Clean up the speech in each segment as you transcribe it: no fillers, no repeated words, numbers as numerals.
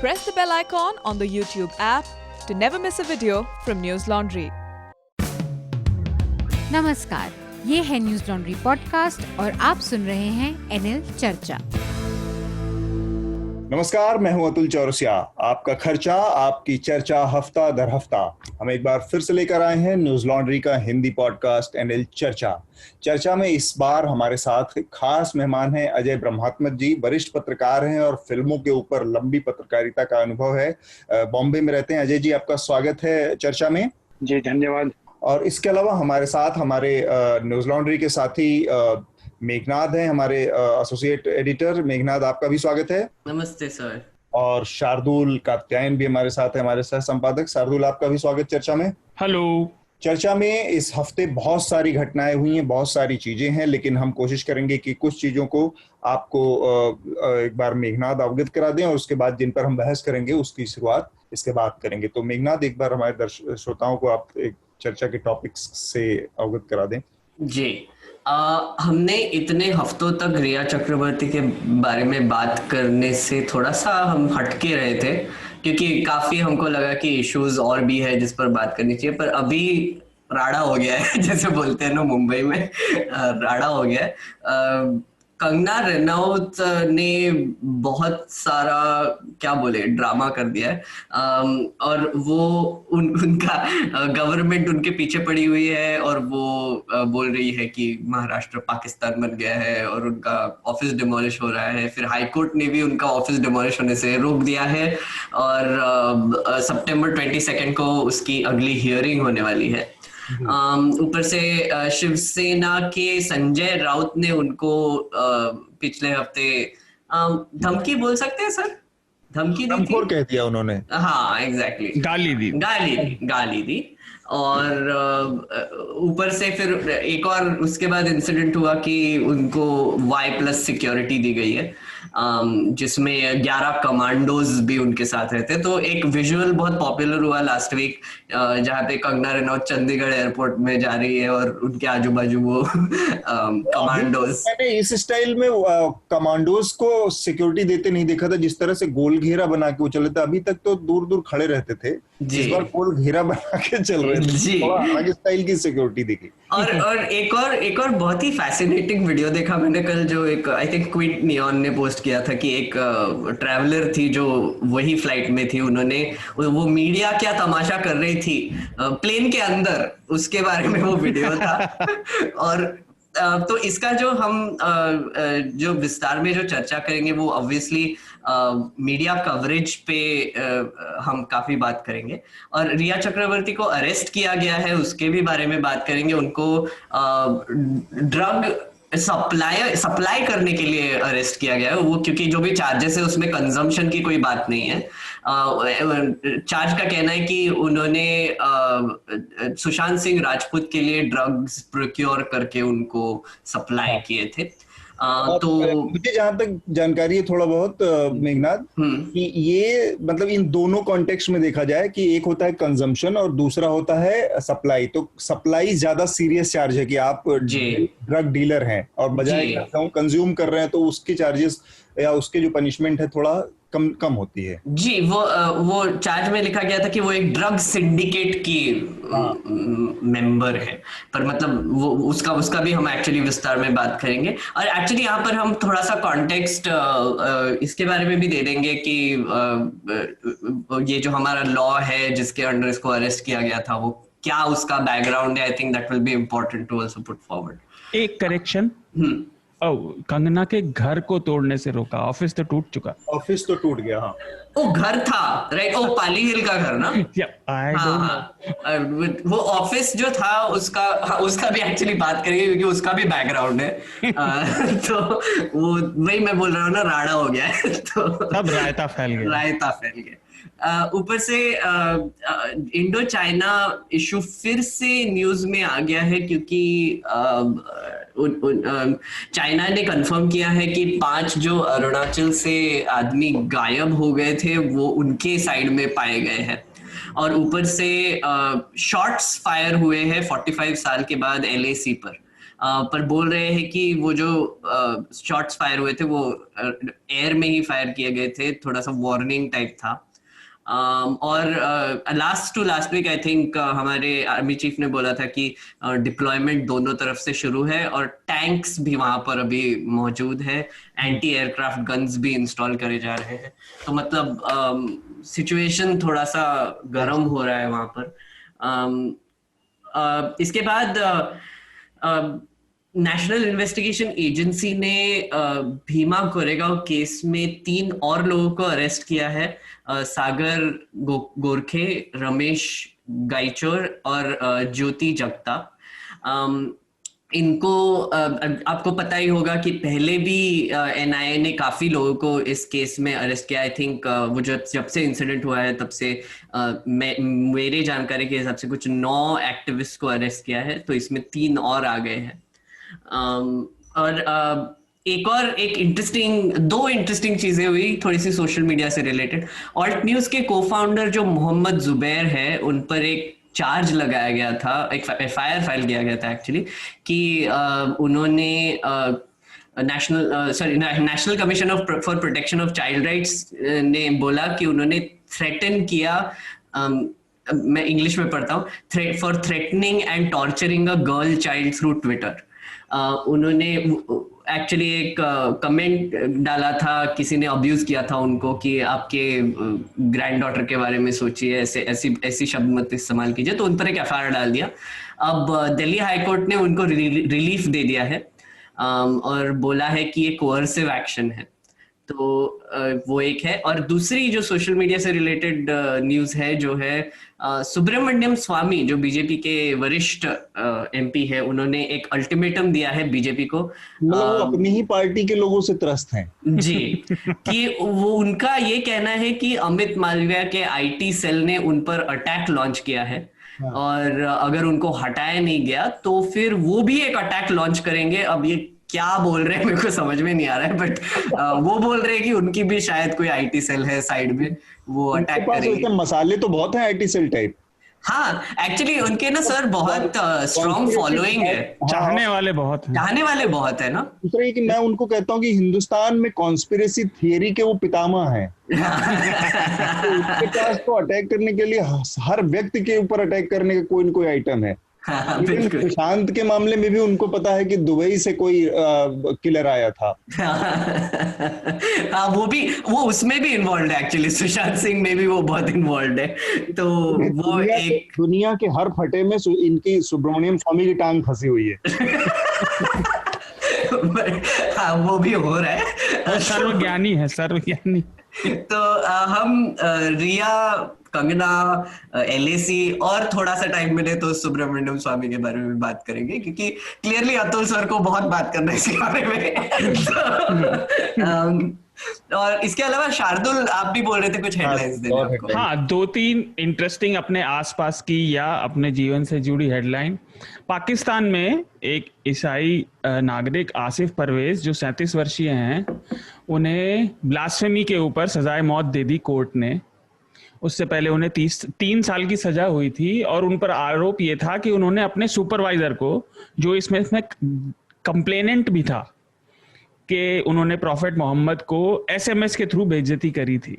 press the bell icon on the YouTube app to never miss a video from News Laundry. नमस्कार, ये है news laundry podcast और आप सुन रहे हैं एनएल चर्चा। नमस्कार, मैं हूं अतुल चौरसिया। आपका खर्चा आपकी चर्चा हफ्ता दर हफ्ता हम एक बार फिर से लेकर आए हैं न्यूज लॉन्ड्री का हिंदी पॉडकास्ट एनएल चर्चा में इस बार हमारे साथ खास मेहमान हैं अजय ब्रह्मात्मत जी। वरिष्ठ पत्रकार हैं और फिल्मों के ऊपर लंबी पत्रकारिता का अनुभव है। बॉम्बे में रहते हैं। अजय जी, आपका स्वागत है चर्चा में। जी धन्यवाद। और इसके अलावा हमारे साथ हमारे न्यूज लॉन्ड्री के साथी मेघनाद हैं, हमारे एसोसिएट एडिटर। मेघनाद, आपका भी स्वागत है। नमस्ते सर। और शार्दुल कात्यायन भी हमारे साथ है, हमारे सह संपादक। शार्दुल, आपका भी स्वागत चर्चा में। हेलो। चर्चा में इस हफ्ते बहुत सारी घटनाएं हुई हैं, बहुत सारी चीजें हैं, लेकिन हम कोशिश करेंगे कि कुछ चीजों को आपको एक बार मेघनाद अवगत करा दें और उसके बाद जिन पर हम बहस करेंगे उसकी शुरुआत इसके बाद करेंगे। तो मेघनाद, एक बार हमारे श्रोताओं को आप एक चर्चा के टॉपिक्स से अवगत करा दें। जी, हमने इतने हफ्तों तक रिया चक्रवर्ती के बारे में बात करने से थोड़ा सा हम हटके रहे थे, क्योंकि काफी हमको लगा कि इश्यूज और भी है जिस पर बात करनी चाहिए। पर अभी राड़ा हो गया है जैसे बोलते हैं ना मुंबई में, राड़ा हो गया है। कंगना रनौत ने बहुत सारा क्या बोले ड्रामा कर दिया है, और वो उनका गवर्नमेंट उनके पीछे पड़ी हुई है और वो बोल रही है कि महाराष्ट्र पाकिस्तान बन गया है और उनका ऑफिस डिमोलिश हो रहा है। फिर हाई कोर्ट ने भी उनका ऑफिस डिमोलिश होने से रोक दिया है और सितंबर 22 को उसकी अगली हियरिंग होने वाली है। ऊपर से शिवसेना के संजय राउत ने उनको पिछले हफ्ते धमकी बोल सकते हैं सर, धमकी दी थी, कह दिया उन्होंने। हाँ एग्जैक्टली, गाली दी। और ऊपर से फिर एक और उसके बाद इंसिडेंट हुआ कि उनको Y+ सिक्योरिटी दी गई है, जिसमें 11 कमांडोज भी उनके साथ रहते। तो एक विजुअल बहुत पॉपुलर हुआ लास्ट वीक, जहाँ पे कंगना रनौत चंडीगढ़ एयरपोर्ट में जा रही है और उनके आजू बाजू वो कमांडोज। मैंने इस स्टाइल में कमांडोज को सिक्योरिटी देते नहीं देखा था, जिस तरह से गोल घेरा बना के वो चले थे। अभी तक तो दूर दूर खड़े रहते थे, इस बार गोल घेरा बना के चल रहे थे, थोड़ा अलग स्टाइल की सिक्योरिटी दिखी। और एक और बहुत ही फैसिनेटिंग वीडियो देखा मैंने कल, जो एक आई थिंक क्विंट नियॉन ने पोस्ट किया था कि एक ट्रैवलर थी जो वही फ्लाइट में थी, उन्होंने वो मीडिया क्या तमाशा कर रही थी प्लेन के अंदर, उसके बारे में वो वीडियो था। और तो इसका जो हम जो विस्तार में जो चर्चा करेंगे वो ऑब्वियसली मीडिया कवरेज पे हम काफी बात करेंगे। और रिया चक्रवर्ती को अरेस्ट किया गया है उसके भी बारे में बात करेंगे। उनको ड्रग सप्लाई करने के लिए अरेस्ट किया गया है वो, क्योंकि जो भी चार्जेस है उसमें कंजम्पशन की कोई बात नहीं है। चार्ज का कहना है कि उन्होंने सुशांत सिंह राजपूत के लिए ड्रग्स प्रोक्योर करके उनको सप्लाई किए थे। तो मुझे जहां तक जानकारी है थोड़ा बहुत मेघनाथ, कि ये मतलब इन दोनों कॉन्टेक्स्ट में देखा जाए कि एक होता है कंजम्पशन और दूसरा होता है सप्लाई। तो सप्लाई ज्यादा सीरियस चार्ज है कि आप ड्रग डीलर हैं और बजाय कंज्यूम कर रहे हैं, तो उसके चार्जेस या उसके जो पनिशमेंट है थोड़ा कम होती है। जी, वो चार्ज में लिखा गया था कि वो एक ड्रग सिंडिकेट की मेंबर है, पर मतलब वो उसका भी हम एक्चुअली विस्तार में बात करेंगे। और एक्चुअली यहाँ पर हम थोड़ा सा कॉन्टेक्स्ट इसके बारे में भी दे देंगे कि ये जो हमारा लॉ है जिसके अंडर इसको अरेस्ट किया गया था वो क्या उसका बैकग्राउंड है। I think that will be important to also put forward. एक करेक्शन, कंगना के घर को तोड़ने से रोका, ऑफिस तो टूट चुका। ऑफिस तो टूट गया, हाँ। वो घर था, राइट, वो पाली हिल का घर ना। वो ऑफिस जो था उसका भी एक्चुअली बात करेंगे क्योंकि उसका भी बैकग्राउंड है। तो वो वही मैं बोल रहा हूँ ना, राड़ा हो गया है। तो सब रायता फैल गया। ऊपर से इंडो चाइना इशू फिर से न्यूज में आ गया है, क्योंकि चाइना ने कंफर्म किया है कि 5 जो अरुणाचल से आदमी गायब हो गए थे वो उनके साइड में पाए गए हैं। और ऊपर से शॉट्स फायर हुए हैं 45 साल के बाद LAC पर। पर बोल रहे हैं कि वो जो शॉट्स फायर हुए थे वो एयर में ही फायर किए गए थे, थोड़ा सा वार्निंग टाइप था। और लास्ट वीक आई थिंक हमारे आर्मी चीफ ने बोला था कि डिप्लॉयमेंट दोनों तरफ से शुरू है और टैंक्स भी वहां पर अभी मौजूद है, एंटी एयरक्राफ्ट गन्स भी इंस्टॉल करे जा रहे हैं। तो मतलब सिचुएशन थोड़ा सा गर्म हो रहा है वहां पर। इसके बाद नेशनल इन्वेस्टिगेशन एजेंसी ने भीमा कोरेगांव केस में 3 और लोगों को अरेस्ट किया है, सागर गोरखे, रमेश गाइचोर और ज्योति जगता। इनको आपको पता ही होगा कि पहले भी एनआईए ने काफी लोगों को इस केस में अरेस्ट किया। आई थिंक वो जब से इंसिडेंट हुआ है तब से मेरे जानकारी के हिसाब से कुछ 9 एक्टिविस्ट को अरेस्ट किया है, तो इसमें 3 और आ गए हैं। और दो इंटरेस्टिंग चीजें हुई थोड़ी सी सोशल मीडिया से रिलेटेड। ऑल्ट न्यूज के को-फाउंडर जो मोहम्मद जुबैर है, उन पर एक चार्ज लगाया गया था, एक एफआईआर फाइल किया गया था एक्चुअली, कि उन्होंने national commission for protection of child rights ने बोला कि उन्होंने थ्रेटन किया, मैं इंग्लिश में पढ़ता हूँ, for threatening and torturing a girl child through Twitter. उन्होंने एक्चुअली एक कमेंट डाला था, किसी ने अब्यूज किया था उनको कि आपके ग्रैंड डॉटर के बारे में सोचिए, ऐसी शब्द मत इस्तेमाल कीजिए, तो उन पर एक एफआईआर डाल दिया। अब दिल्ली हाई कोर्ट ने उनको रिलीफ दे दिया है और बोला है कि ये कोअर्सिव एक्शन है, तो वो एक है। और दूसरी जो सोशल मीडिया से रिलेटेड न्यूज है जो है सुब्रमण्यम स्वामी, जो बीजेपी के वरिष्ठ एमपी है, उन्होंने एक अल्टीमेटम दिया है बीजेपी को। मतलब वो अपनी ही पार्टी के लोगों से त्रस्त हैं जी, कि वो उनका ये कहना है कि अमित मालविया के आईटी सेल ने उन पर अटैक लॉन्च किया है, और अगर उनको हटाया नहीं गया तो फिर वो भी एक अटैक लॉन्च करेंगे। अब ये क्या बोल रहे हैं मेरे को समझ में नहीं आ रहा है, बट वो बोल रहे हैं कि उनकी भी शायद कोई आईटी सेल है साइड में, वो अटैक करेंगे। मसाले तो बहुत है आईटी सेल टाइप। हाँ, एक्चुअली उनके ना सर बहुत स्ट्रॉन्ग फॉलोइंग है, चाहने वाले बहुत है ना। दूसरा कि मैं उनको कहता हूँ कि हिंदुस्तान में कॉन्स्पिरेसी थियरी के वो पितामह हैं। तो उनके पास तो अटैक करने के लिए हर व्यक्ति के ऊपर अटैक करने का कोई न कोई आइटम है। सुशांत के मामले में भी उनको पता है कि दुबई से कोई किलर आया था। हाँ, वो उसमें भी इन्वॉल्व है एक्चुअली, सुशांत सिंह में भी वो बहुत इन्वॉल्व है। तो वो एक दुनिया के हर फटे में इनकी सुब्रमण्यम स्वामी की टांग फंसी हुई है। हाँ, वो भी हो रहा है, सर्वज्ञानी है, सर्वज्ञानी। तो हम रिया, कंगना, एलएसी और थोड़ा सा टाइम मिले तो सुब्रमण्यम स्वामी के बारे में बात करेंगे, क्योंकि क्लियरली अतुल सर को बहुत बात करना है इसके बारे में। और इसके अलावा शार्दुल, आप भी बोल रहे थे कुछ हेडलाइंस देने आपको। हाँ, 2-3 इंटरेस्टिंग अपने आसपास की या अपने जीवन से जुड़ी हेडलाइन। पाकिस्तान में एक ईसाई नागरिक आसिफ परवेज, जो 37 वर्षीय हैं, उन्हें ब्लास्फेमी के ऊपर सजाए मौत दे दी कोर्ट ने। उससे पहले उन्हें 3 साल की सजा हुई थी, और उन पर आरोप ये था कि उन्होंने अपने सुपरवाइजर को, जो इसमें कंप्लेनेंट भी था, कि उन्होंने प्रॉफेट मोहम्मद को एसएमएस के थ्रू बेइज्जती करी थी।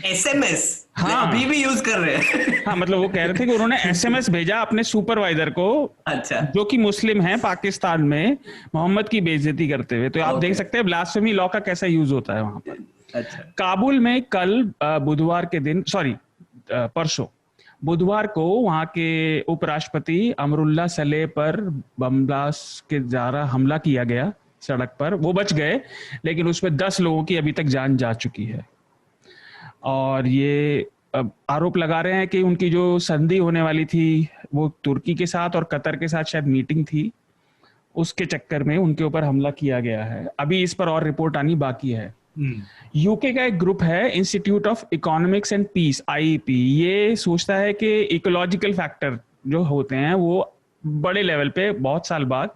एसएमएस? हाँ, अभी भी यूज कर रहे हैं। हाँ, मतलब वो कह रहे थे कि उन्होंने एसएमएस भेजा अपने सुपरवाइजर को, अच्छा, जो कि मुस्लिम है पाकिस्तान में, मोहम्मद की बेइज्जती करते हुए। तो आप देख सकते हैं ब्लास्फेमी लॉ का कैसा यूज होता है वहां पर। अच्छा। काबुल में कल परसों बुधवार को वहां के उपराष्ट्रपति अमरुल्ला सलेह पर बम ब्लास्ट के द्वारा हमला किया गया सड़क पर। वो बच गए, लेकिन उसमें 10 लोगों की अभी तक जान जा चुकी है। और ये आरोप लगा रहे हैं कि उनकी जो संधि होने वाली थी वो तुर्की के साथ और कतर के साथ शायद मीटिंग थी, उसके चक्कर में उनके ऊपर हमला किया गया है। अभी इस पर और रिपोर्ट आनी बाकी है। यूके का एक ग्रुप है, institute of economics and peace, IEP, ये सोचता है कि इकोलॉजिकल फैक्टर जो होते हैं वो बड़े लेवल पे बहुत साल बाद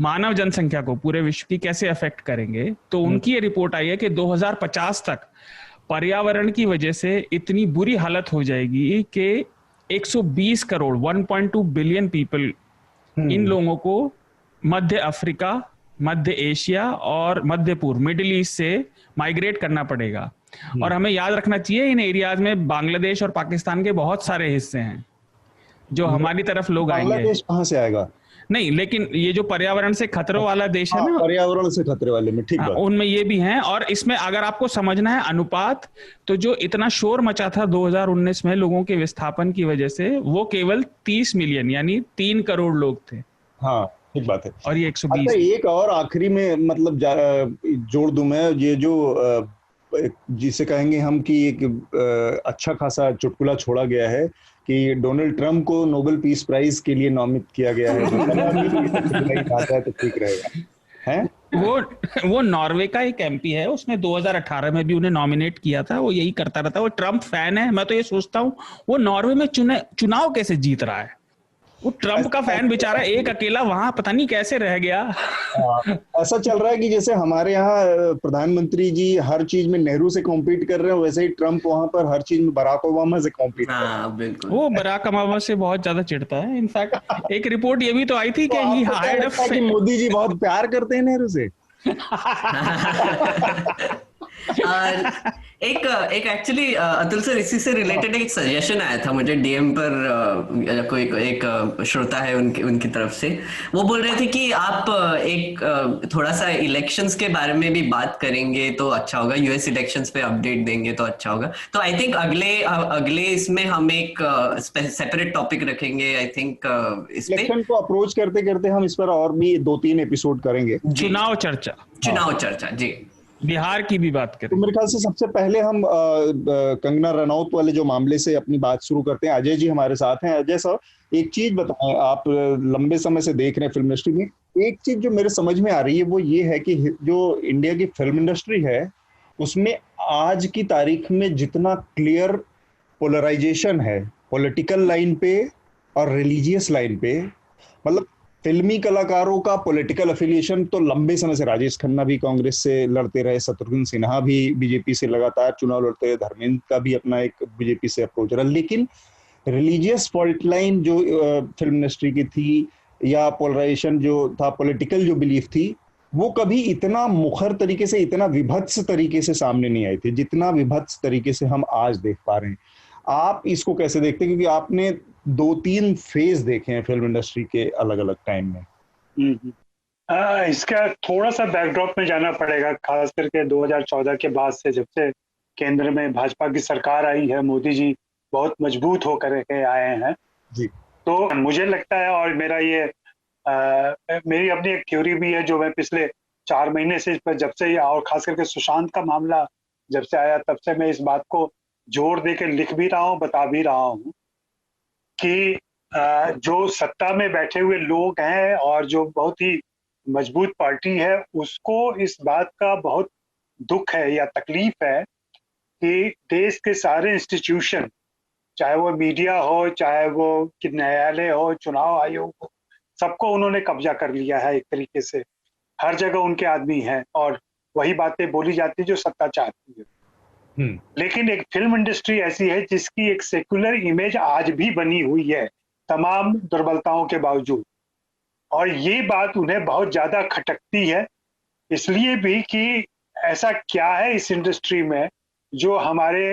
मानव जनसंख्या को पूरे विश्व की कैसे अफेक्ट करेंगे। तो उनकी ये रिपोर्ट आई है कि 2050 तक पर्यावरण की वजह से इतनी बुरी हालत हो जाएगी कि 120 करोड़ 1.2 बिलियन पीपल इन लोगों को मध्य अफ्रीका, मध्य एशिया और मध्य पूर्व, मिडिल ईस्ट से माइग्रेट करना पड़ेगा। और हमें याद रखना चाहिए इन एरियाज में बांग्लादेश और पाकिस्तान के बहुत सारे हिस्से हैं जो हमारी तरफ लोग आएंगे। बांग्लादेश कहाँ से आएगा? नहीं, लेकिन ये जो पर्यावरण से खतरों वाला देश है ना, पर्यावरण से खतरे वाले में, ठीक है, उनमें ये भी हैं। और इसमें अगर आपको समझना है अनुपात, तो जो इतना शोर मचा था 2019 में लोगों के विस्थापन की वजह से, वो केवल 30 मिलियन यानी 3 करोड़ लोग थे। हाँ, ठीक बात है। और ये 120। अच्छा, एक और आखिरी में मतलब जोड़ दूं मैं, ये जो जिसे कहेंगे हम कि एक अच्छा खासा चुटकुला छोड़ा गया है कि डोनाल्ड ट्रंप को नोबेल पीस प्राइज के लिए नामित किया गया है, तो ठीक रहेगा है। वो नॉर्वे का एक एमपी है, उसने 2018 में भी उन्हें नॉमिनेट किया था। वो यही करता रहता है, वो ट्रंप फैन है। मैं तो ये सोचता हूँ वो नॉर्वे में चुनाव कैसे जीत रहा है। वो ट्रंप का फैन बेचारा एक अकेला वहां पता नहीं कैसे रह गया। ऐसा चल रहा है कि जैसे हमारे यहाँ प्रधानमंत्री जी हर चीज में नेहरू से कॉम्पीट कर रहे हैं, वैसे ही ट्रंप वहां पर हर चीज में बराक ओबामा से कॉम्पीट कर रहे हैं। बिल्कुल। वो बराक ओबामा से बहुत ज्यादा चिढ़ता है। इनफैक्ट एक रिपोर्ट ये भी तो आई थी कि ही हायर्ड मोदी जी बहुत प्यार करते हैं नेहरू से। एक एक्चुअली अतुल सर, इसी से रिलेटेड एक सजेशन आया था मुझे डीएम पर। कोई एक श्रोता है उनकी तरफ से, वो बोल रहे थे कि आप एक थोड़ा सा इलेक्शंस के बारे में भी बात करेंगे तो अच्छा होगा, यूएस इलेक्शंस पे अपडेट देंगे तो अच्छा होगा। तो आई थिंक अगले इसमें हम एक सेपरेट टॉपिक रखेंगे। आई थिंक इस पे इलेक्शन को अप्रोच करते करते हम इस पर और भी 2-3 एपिसोड करेंगे। चुनाव चर्चा जी, बिहार की भी बात करें। तो मेरे ख्याल से सबसे पहले हम कंगना रनौत वाले जो मामले से अपनी बात शुरू करते हैं। अजय जी हमारे साथ हैं। अजय सर, एक चीज बताएं, आप लंबे समय से देख रहे हैं फिल्म इंडस्ट्री में, एक चीज जो मेरे समझ में आ रही है वो ये है कि जो इंडिया की फिल्म इंडस्ट्री है उसमें आज की तारीख में जितना क्लियर पोलराइजेशन है पॉलिटिकल लाइन पे और रिलीजियस लाइन पे, मतलब फिल्मी कलाकारों का पॉलिटिकल एफिलिएशन तो लंबे समय से, राजेश खन्ना भी कांग्रेस से लड़ते रहे, शत्रुघ्न सिन्हा भी बीजेपी से लगातार चुनाव लड़ते रहे, धर्मेंद्र का भी अपना एक बीजेपी से अप्रोच रहा, लेकिन रिलीजियस फॉल्ट लाइन जो फिल्म इंडस्ट्री की थी या पोलराइजेशन जो था, पॉलिटिकल जो बिलीफ थी, वो कभी इतना मुखर तरीके से, इतना विभत्स तरीके से सामने नहीं आई थी जितना विभत्स तरीके से हम आज देख पा रहे हैं। आप इसको कैसे देखते हैं, क्योंकि आपने 2-3 फेज देखे हैं फिल्म इंडस्ट्री के अलग अलग टाइम में। इसका थोड़ा सा बैकड्रॉप में जाना पड़ेगा, खास करके 2014 के बाद से, जब से केंद्र में भाजपा की सरकार आई है, मोदी जी बहुत मजबूत होकर के आए हैं जी। तो मुझे लगता है, और मेरी अपनी एक थ्योरी भी है जो मैं पिछले 4 महीने से इस पर, जब से, और खास करके सुशांत का मामला जब से आया तब से मैं इस बात को जोर दे के लिख भी रहा हूँ, बता भी रहा हूँ कि जो सत्ता में बैठे हुए लोग हैं और जो बहुत ही मजबूत पार्टी है, उसको इस बात का बहुत दुख है या तकलीफ है कि देश के सारे इंस्टीट्यूशन, चाहे वो मीडिया हो, चाहे वो न्यायालय हो, चुनाव आयोग हो, सबको उन्होंने कब्जा कर लिया है एक तरीके से। हर जगह उनके आदमी हैं और वही बातें बोली जाती जो सत्ता चाहती है। लेकिन एक फिल्म इंडस्ट्री ऐसी है जिसकी एक सेक्युलर इमेज आज भी बनी हुई है तमाम दुर्बलताओं के बावजूद, और ये बात उन्हें बहुत ज्यादा खटकती है, इसलिए भी कि ऐसा क्या है इस इंडस्ट्री में जो हमारे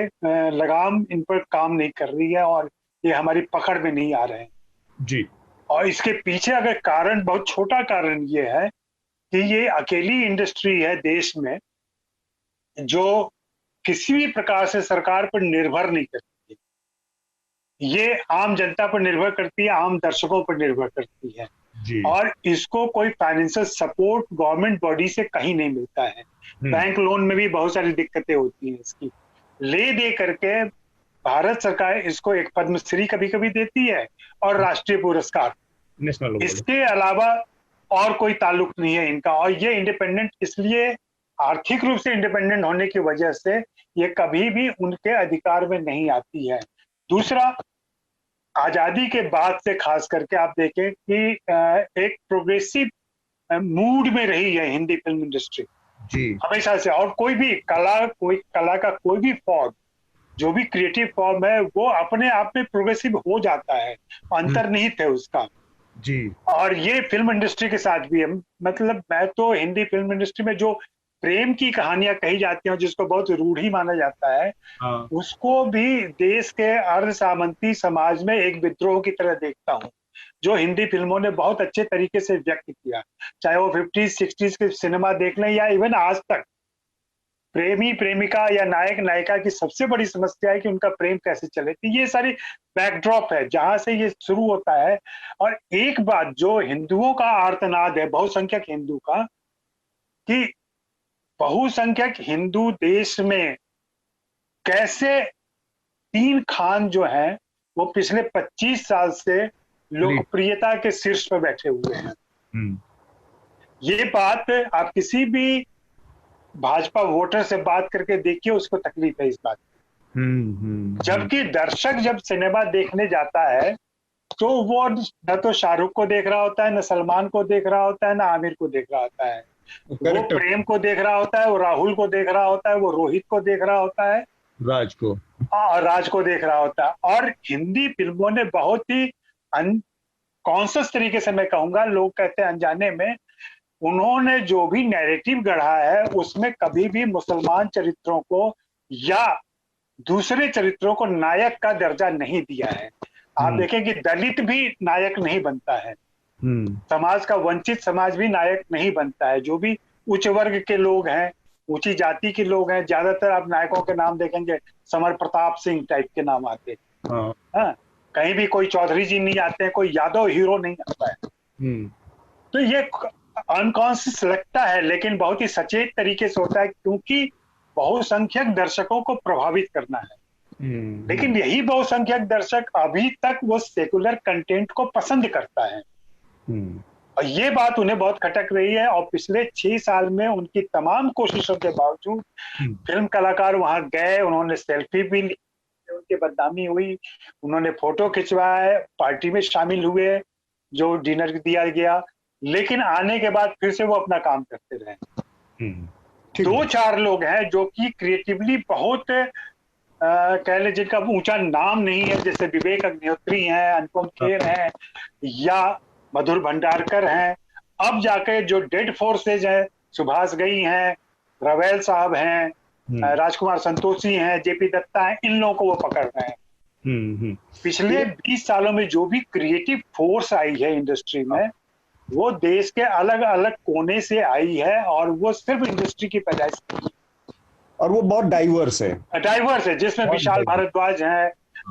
लगाम इन पर काम नहीं कर रही है और ये हमारी पकड़ में नहीं आ रहे हैं जी। और इसके पीछे अगर कारण, बहुत छोटा कारण ये है कि ये अकेली इंडस्ट्री है देश में जो किसी भी प्रकार से सरकार पर निर्भर नहीं करती है। ये आम जनता पर निर्भर करती है, आम दर्शकों पर निर्भर करती है जी। और इसको कोई फाइनेंशियल सपोर्ट गवर्नमेंट बॉडी से कहीं नहीं मिलता है। बैंक लोन में भी बहुत सारी दिक्कतें होती हैं इसकी, ले दे करके भारत सरकार इसको एक पद्मश्री कभी कभी देती है और राष्ट्रीय पुरस्कार, इसके अलावा और कोई ताल्लुक नहीं है इनका। और ये इंडिपेंडेंट इसलिए, आर्थिक रूप से इंडिपेंडेंट होने की वजह से ये कभी भी उनके अधिकार में नहीं आती है। दूसरा, आजादी के बाद से खास करके आप देखें कि एक प्रोग्रेसिव मूड में रही है हिंदी फिल्म इंडस्ट्री जी हमेशा से, और कोई कला का कोई भी फॉर्म, जो भी क्रिएटिव फॉर्म है, वो अपने आप में प्रोग्रेसिव हो जाता है, अंतर्निहित है उसका। जी। और ये फिल्म इंडस्ट्री के साथ भी है। मतलब मैं तो हिंदी फिल्म इंडस्ट्री में जो प्रेम की कहानियां कही जाती हैं जिसको बहुत रूढ़ी माना जाता है, हाँ। उसको भी देश के अर्ध सामंती समाज में एक विद्रोह की तरह देखता हूँ, जो हिंदी फिल्मों ने बहुत अच्छे तरीके से व्यक्त किया। चाहे वो 50s 60s के सिनेमा देख लें या इवन आज तक, प्रेमी प्रेमिका या नायक नायिका की सबसे बड़ी समस्या है कि उनका प्रेम कैसे चले। तो ये सारी बैकड्रॉप है जहां से ये शुरू होता है। और एक बात जो हिंदुओं का आर्तनाद है, बहुसंख्यक हिंदू का, कि बहुसंख्यक हिंदू देश में कैसे 3 खान जो हैं वो पिछले 25 साल से लोकप्रियता के शीर्ष पर बैठे हुए हैं। ये बात आप किसी भी भाजपा वोटर से बात करके देखिए, उसको तकलीफ है इस बात की। जबकि दर्शक जब सिनेमा देखने जाता है तो वो न तो शाहरुख को देख रहा होता है, न सलमान को देख रहा होता है, न आमिर को देख रहा होता है। वो प्रेम को देख रहा होता है, वो राहुल को देख रहा होता है, वो रोहित को देख रहा होता है, राज को देख रहा होता है। और हिंदी फिल्मों ने बहुत ही कॉन्शियस तरीके से, मैं कहूंगा, लोग कहते हैं अनजाने में, उन्होंने जो भी नैरेटिव गढ़ा है उसमें कभी भी मुसलमान चरित्रों को या दूसरे चरित्रों को नायक का दर्जा नहीं दिया है। आप देखें कि दलित भी नायक नहीं बनता है, समाज का वंचित समाज भी नायक नहीं बनता है। जो भी उच्च वर्ग के लोग हैं, ऊंची जाति के लोग हैं, ज्यादातर आप नायकों के नाम देखेंगे समर प्रताप सिंह टाइप के नाम आते हैं। कहीं भी कोई चौधरी जी नहीं आते हैं, कोई यादव हीरो नहीं आता है। तो ये अनकॉन्शियस लगता है लेकिन बहुत ही सचेत तरीके से होता है, क्योंकि बहुसंख्यक दर्शकों को प्रभावित करना है। लेकिन यही बहुसंख्यक दर्शक अभी तक वो सेकुलर कंटेंट को पसंद करता है, और ये बात उन्हें बहुत खटक रही है। और पिछले 6 साल में उनकी तमाम कोशिशों के बावजूद फिल्म कलाकार वहां गए, उन्होंने सेल्फी भी ली, उनकी बदनामी हुई, उन्होंने फोटो खिंचवाए, पार्टी में शामिल हुए जो डिनर दिया गया, लेकिन आने के बाद फिर से वो अपना काम करते रहे। 2-4 लोग हैं जो कि क्रिएटिवली बहुत कह ले, जिनका ऊंचा नाम नहीं है, जैसे विवेक अग्निहोत्री हैं, अनुपम खेर हैं या मधुर भंडारकर हैं। अब जाके जो डेड फोर्सेज हैं, सुभाष गई हैं, रवेल साहब हैं, राजकुमार संतोषी हैं, जेपी दत्ता हैं, इन लोगों को वो पकड़ रहे हैं। पिछले 20 सालों में जो भी क्रिएटिव फोर्स आई है इंडस्ट्री में, वो देश के अलग अलग कोने से आई है, और वो सिर्फ इंडस्ट्री की पैदाइश है, और वो बहुत डाइवर्स है, जिसमें विशाल भारद्वाज हैं,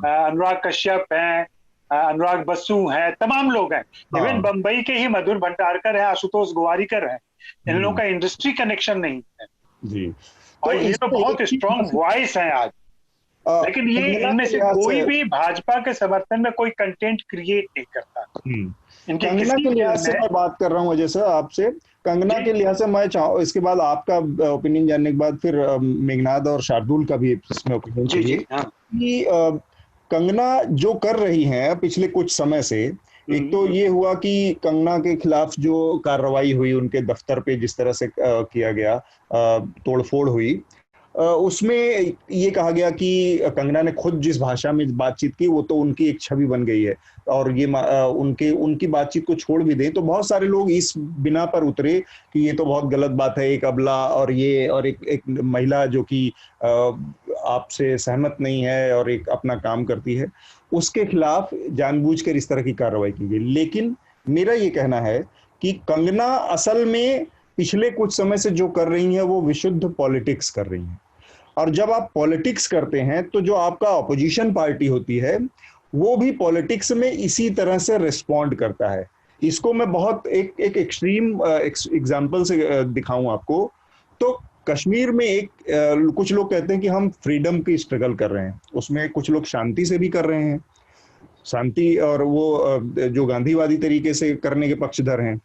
अनुराग कश्यप हैं, अनुराग बसु हैं, तमाम लोग हैं। इवन बंबई के ही मधुर भंडारकर हैं, आशुतोष गोवारिकर हैं। इन लोगों का इंडस्ट्री कनेक्शन नहीं है जी। और ये तो बहुत स्ट्रॉन्ग वॉइस है आज, लेकिन ये इनमें से कोई भी भाजपा के समर्थन में कोई कंटेंट क्रिएट नहीं करता। कंगना के लिहाज से मैं बात कर रहा हूँ वजह से आपसे, कंगना के लिहाज से मैं चाहूँ, इसके बाद आपका ओपिनियन जानने के बाद फिर मेघनाद और शार्दुल का भी इसमें ओपिनियन चाहिए कि कंगना जो कर रही हैं पिछले कुछ समय से, एक तो ये हुआ कि कंगना के खिलाफ जो कार्रवाई हुई उनके दफ्तर पे, जिस तरह से किया गया, तोड़फोड़ हुई, उसमें ये कहा गया कि कंगना ने खुद जिस भाषा में बातचीत की वो तो उनकी एक छवि बन गई है, और ये उनकी बातचीत को छोड़ भी दें तो बहुत सारे लोग इस बिना पर उतरे कि ये तो बहुत गलत बात है, एक अबला और एक महिला जो कि आपसे सहमत नहीं है और एक अपना काम करती है, उसके खिलाफ जानबूझकर इस तरह की कार्रवाई की गई। लेकिन मेरा ये कहना है कि कंगना असल में पिछले कुछ समय से जो कर रही हैं वो विशुद्ध पॉलिटिक्स कर रही हैं, और जब आप पॉलिटिक्स करते हैं तो जो आपका ऑपोजिशन पार्टी होती है वो भी पॉलिटिक्स में इसी तरह से रिस्पॉन्ड करता है। इसको मैं बहुत एक एक्सट्रीम एग्जांपल से दिखाऊं आपको, तो कश्मीर में कुछ लोग कहते हैं कि हम फ्रीडम की स्ट्रगल कर रहे हैं, उसमें कुछ लोग शांति से भी कर रहे हैं, शांति और वो जो गांधीवादी तरीके से करने के पक्षधर हैं,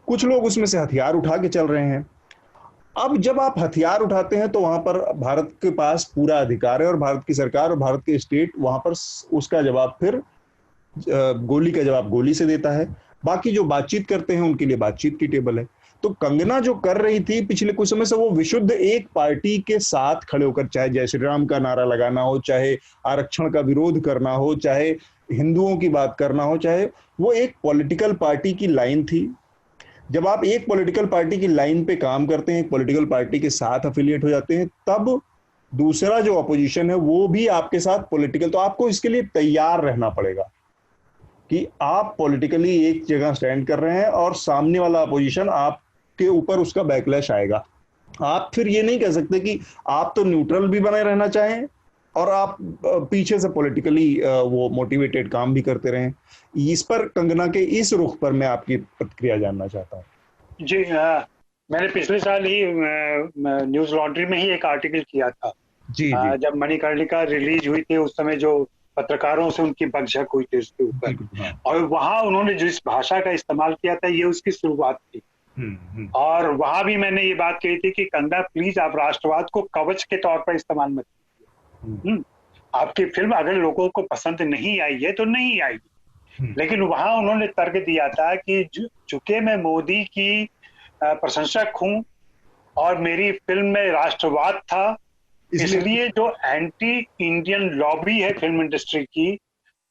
कुछ लोग उसमें से हथियार उठा के चल रहे हैं। अब जब आप हथियार उठाते हैं तो वहां पर भारत के पास पूरा अधिकार है, और भारत की सरकार और भारत के स्टेट वहां पर उसका जवाब फिर गोली का जवाब गोली से देता है। बाकी जो बातचीत करते हैं उनके लिए बातचीत की टेबल है। तो कंगना जो कर रही थी पिछले कुछ समय से, वो विशुद्ध एक पार्टी के साथ खड़े होकर, चाहे जय श्री राम का नारा लगाना हो, चाहे आरक्षण का विरोध करना हो, चाहे हिंदुओं की बात करना हो, चाहे वो एक पॉलिटिकल पार्टी की लाइन थी। जब आप एक पॉलिटिकल पार्टी की लाइन पे काम करते हैं, एक पॉलिटिकल पार्टी के साथ अफिलिएट हो जाते हैं, तब दूसरा जो अपोजिशन है वो भी आपके साथ पॉलिटिकल, तो आपको इसके लिए तैयार रहना पड़ेगा कि आप पॉलिटिकली एक जगह स्टैंड कर रहे हैं और सामने वाला अपोजिशन आपके ऊपर उसका बैकलैश आएगा। आप फिर ये नहीं कह सकते कि आप तो न्यूट्रल भी बने रहना चाहें और आप पीछे से पॉलिटिकली वो मोटिवेटेड काम भी करते रहें। इस पर, कंगना के इस रुख पर मैं आपकी प्रतिक्रिया जानना चाहता हूँ। जी, मैंने पिछले साल ही न्यूज लॉन्ड्री में ही एक आर्टिकल किया था। जी, जी। जब मणिकर्णिका रिलीज हुई थी उस समय जो पत्रकारों से उनकी बकझक हुई थी उसके ऊपर, और वहां उन्होंने जिस भाषा का इस्तेमाल किया था ये उसकी शुरुआत थी। और वहां भी मैंने ये बात कही थी कि कंगना प्लीज आप राष्ट्रवाद को कवच के तौर पर इस्तेमाल मत कीजिए। आपकी फिल्म अगर लोगों को पसंद नहीं आई है तो नहीं आएगी, लेकिन वहां उन्होंने तर्क दिया था कि चूंकि मैं मोदी की प्रशंसक हूं और मेरी फिल्म में राष्ट्रवाद था, इसलिए जो एंटी इंडियन लॉबी है फिल्म इंडस्ट्री की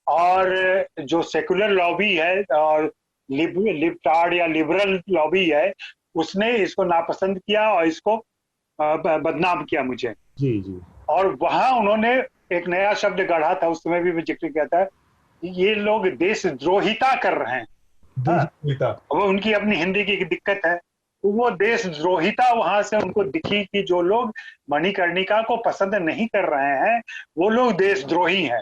और जो सेकुलर लॉबी है और लिबटार्ड या लिबरल लॉबी है, उसने इसको नापसंद किया और इसको बदनाम किया मुझे। जी, जी। और वहां उन्होंने एक नया शब्द गढ़ा था, उस समय भी मैं जिक्र किया था, ये लोग देशद्रोहिता कर रहे हैं। वो उनकी अपनी हिंदी की दिक्कत है, तो वो देशद्रोहिता वहां से उनको दिखी कि जो लोग मणिकर्णिका को पसंद नहीं कर रहे हैं वो लोग देशद्रोही हैं।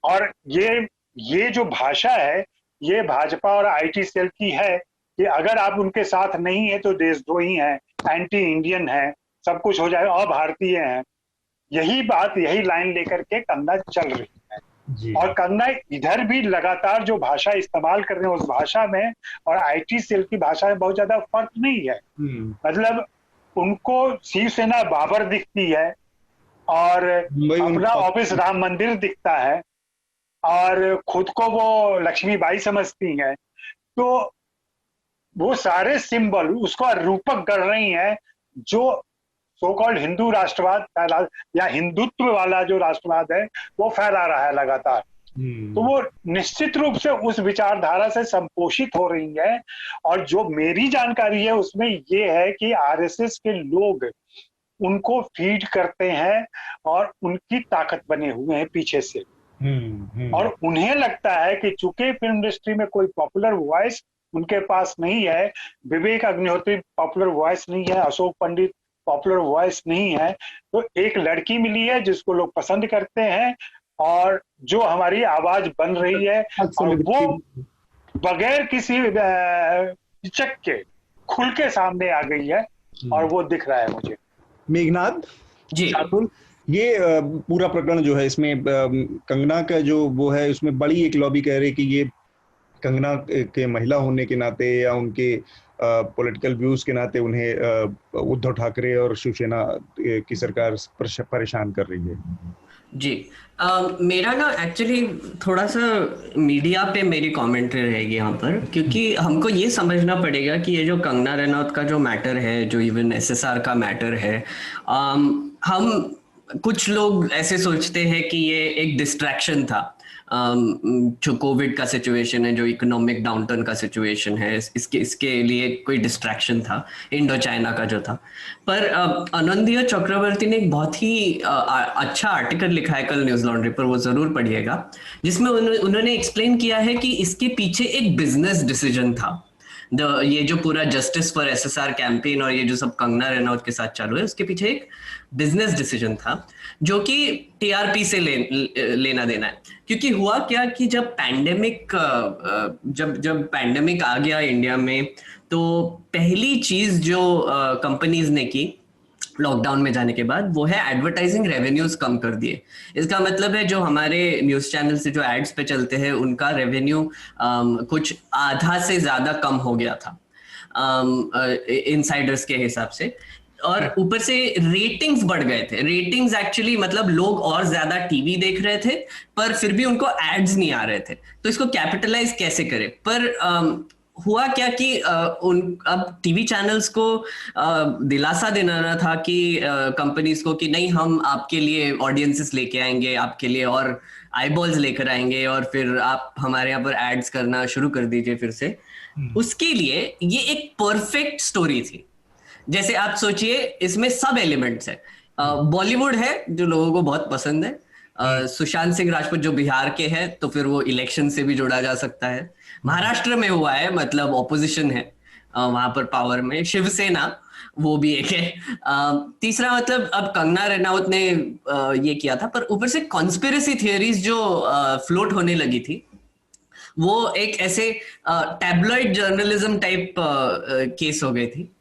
और ये जो भाषा है ये भाजपा और आईटी सेल की है कि अगर आप उनके साथ नहीं है तो देशद्रोही हैं, एंटी इंडियन है, सब कुछ हो जाए, अभारतीय हैं। यही बात, यही लाइन लेकर के कंगना चल रही है। और कंगना इधर भी लगातार जो भाषा इस्तेमाल कर रहे हैं उस भाषा में और आईटी सेल की भाषा में बहुत ज्यादा फर्क नहीं है। मतलब उनको शिवसेना बाबर दिखती है और अपना ऑफिस राम मंदिर दिखता है और खुद को वो लक्ष्मीबाई समझती हैं, तो वो सारे सिंबल उसको रूपक कर रही हैं जो सो कॉल्ड हिंदू राष्ट्रवाद या हिंदुत्व वाला जो राष्ट्रवाद है वो फैला रहा है लगातार। तो वो निश्चित रूप से उस विचारधारा से संपोषित हो रही है। और जो मेरी जानकारी है उसमें ये है कि आरएसएस के लोग उनको फीड करते हैं और उनकी ताकत बने हुए हैं पीछे से। और उन्हें लगता है कि चूंकि फिल्म इंडस्ट्री में कोई पॉपुलर वॉइस उनके पास नहीं है, विवेक अग्निहोत्री पॉपुलर वॉइस नहीं है, अशोक पंडित पॉपुलर वॉइस नहीं है, तो एक लड़की मिली है जिसको लोग पसंद करते हैं और जो हमारी आवाज बन रही है और वो बगैर किसी हिचक के खुल के सामने आ गई है और वो दिख रहा है मुझे। मेघनाथ जी, ये पूरा प्रकरण जो है इसमें कंगना का जो वो है उसमें बड़ी एक लॉबी कह रही कि ये कंगना के महिला होने के नाते या उनके पॉलिटिकल व्यूज के नाते उन्हें उद्धव ठाकरे और शिवसेना की सरकार परेशान कर रही है। जी, मेरा ना एक्चुअली थोड़ा सा मीडिया पे मेरी कमेंट्री रहेगी यहाँ पर, क्योंकि हमको ये समझना पड़ेगा कि ये जो कंगना रनौत का जो मैटर है, जो इवन एसएसआर का मैटर है, हम कुछ लोग ऐसे सोचते हैं कि ये एक डिस्ट्रैक्शन था। जो कोविड का सिचुएशन है, जो इकोनॉमिक डाउनटर्न का सिचुएशन है, इसके लिए कोई डिस्ट्रैक्शन था, इंडो चाइना का जो था। पर आनंदिया चक्रवर्ती ने एक बहुत ही अच्छा आर्टिकल लिखा है कल न्यूज लॉन्ड्री पर, वो जरूर पढ़िएगा, जिसमें उन्होंने एक्सप्लेन किया है कि इसके पीछे एक बिजनेस डिसीजन था। ये जो पूरा जस्टिस फॉर एसएसआर कैंपेन और ये जो सब कंगना रनौत के साथ चालू है, उसके पीछे एक बिजनेस डिसीजन था जो कि टीआरपी से लेना देना है। क्योंकि हुआ क्या कि जब पैंडेमिक आ गया इंडिया में, तो पहली चीज जो कंपनीज ने की लॉकडाउन में जाने के बाद वो है एडवर्टाइजिंग रेवेन्यूज कम कर दिए। इसका मतलब है जो हमारे न्यूज चैनल से जो एड्स पे चलते हैं उनका रेवेन्यू कुछ आधा से ज्यादा कम हो गया था इनसाइडर्स के हिसाब से। और ऊपर से रेटिंग्स बढ़ गए थे। रेटिंग्स एक्चुअली मतलब लोग और ज्यादा टीवी देख रहे थे पर फिर भी उनको एड्स नहीं आ रहे थे। तो इसको कैपिटलाइज कैसे करें? पर हुआ क्या कि अब टीवी चैनल्स को दिलासा देना था कि कंपनीज को कि नहीं, हम आपके लिए ऑडियंसेस लेके आएंगे, आपके लिए और आईबॉल्स लेकर आएंगे, और फिर आप हमारे यहाँ पर एड्स करना शुरू कर दीजिए फिर से। उसके लिए ये एक परफेक्ट स्टोरी थी। जैसे आप सोचिए, इसमें सब एलिमेंट्स है। बॉलीवुड है जो लोगों को बहुत पसंद है, सुशांत सिंह राजपूत जो बिहार के हैं, तो फिर वो इलेक्शन से भी जोड़ा जा सकता है। महाराष्ट्र में हुआ है, मतलब ऑपोजिशन है वहां पर पावर में, शिवसेना वो भी एक है। तीसरा मतलब अब कंगना रनौत ने ये किया था, पर ऊपर से कॉन्स्पिरेसी थियरीज जो फ्लोट होने लगी थी, वो एक ऐसे टैब्लॉइड जर्नलिज्म टाइप केस हो गई थी।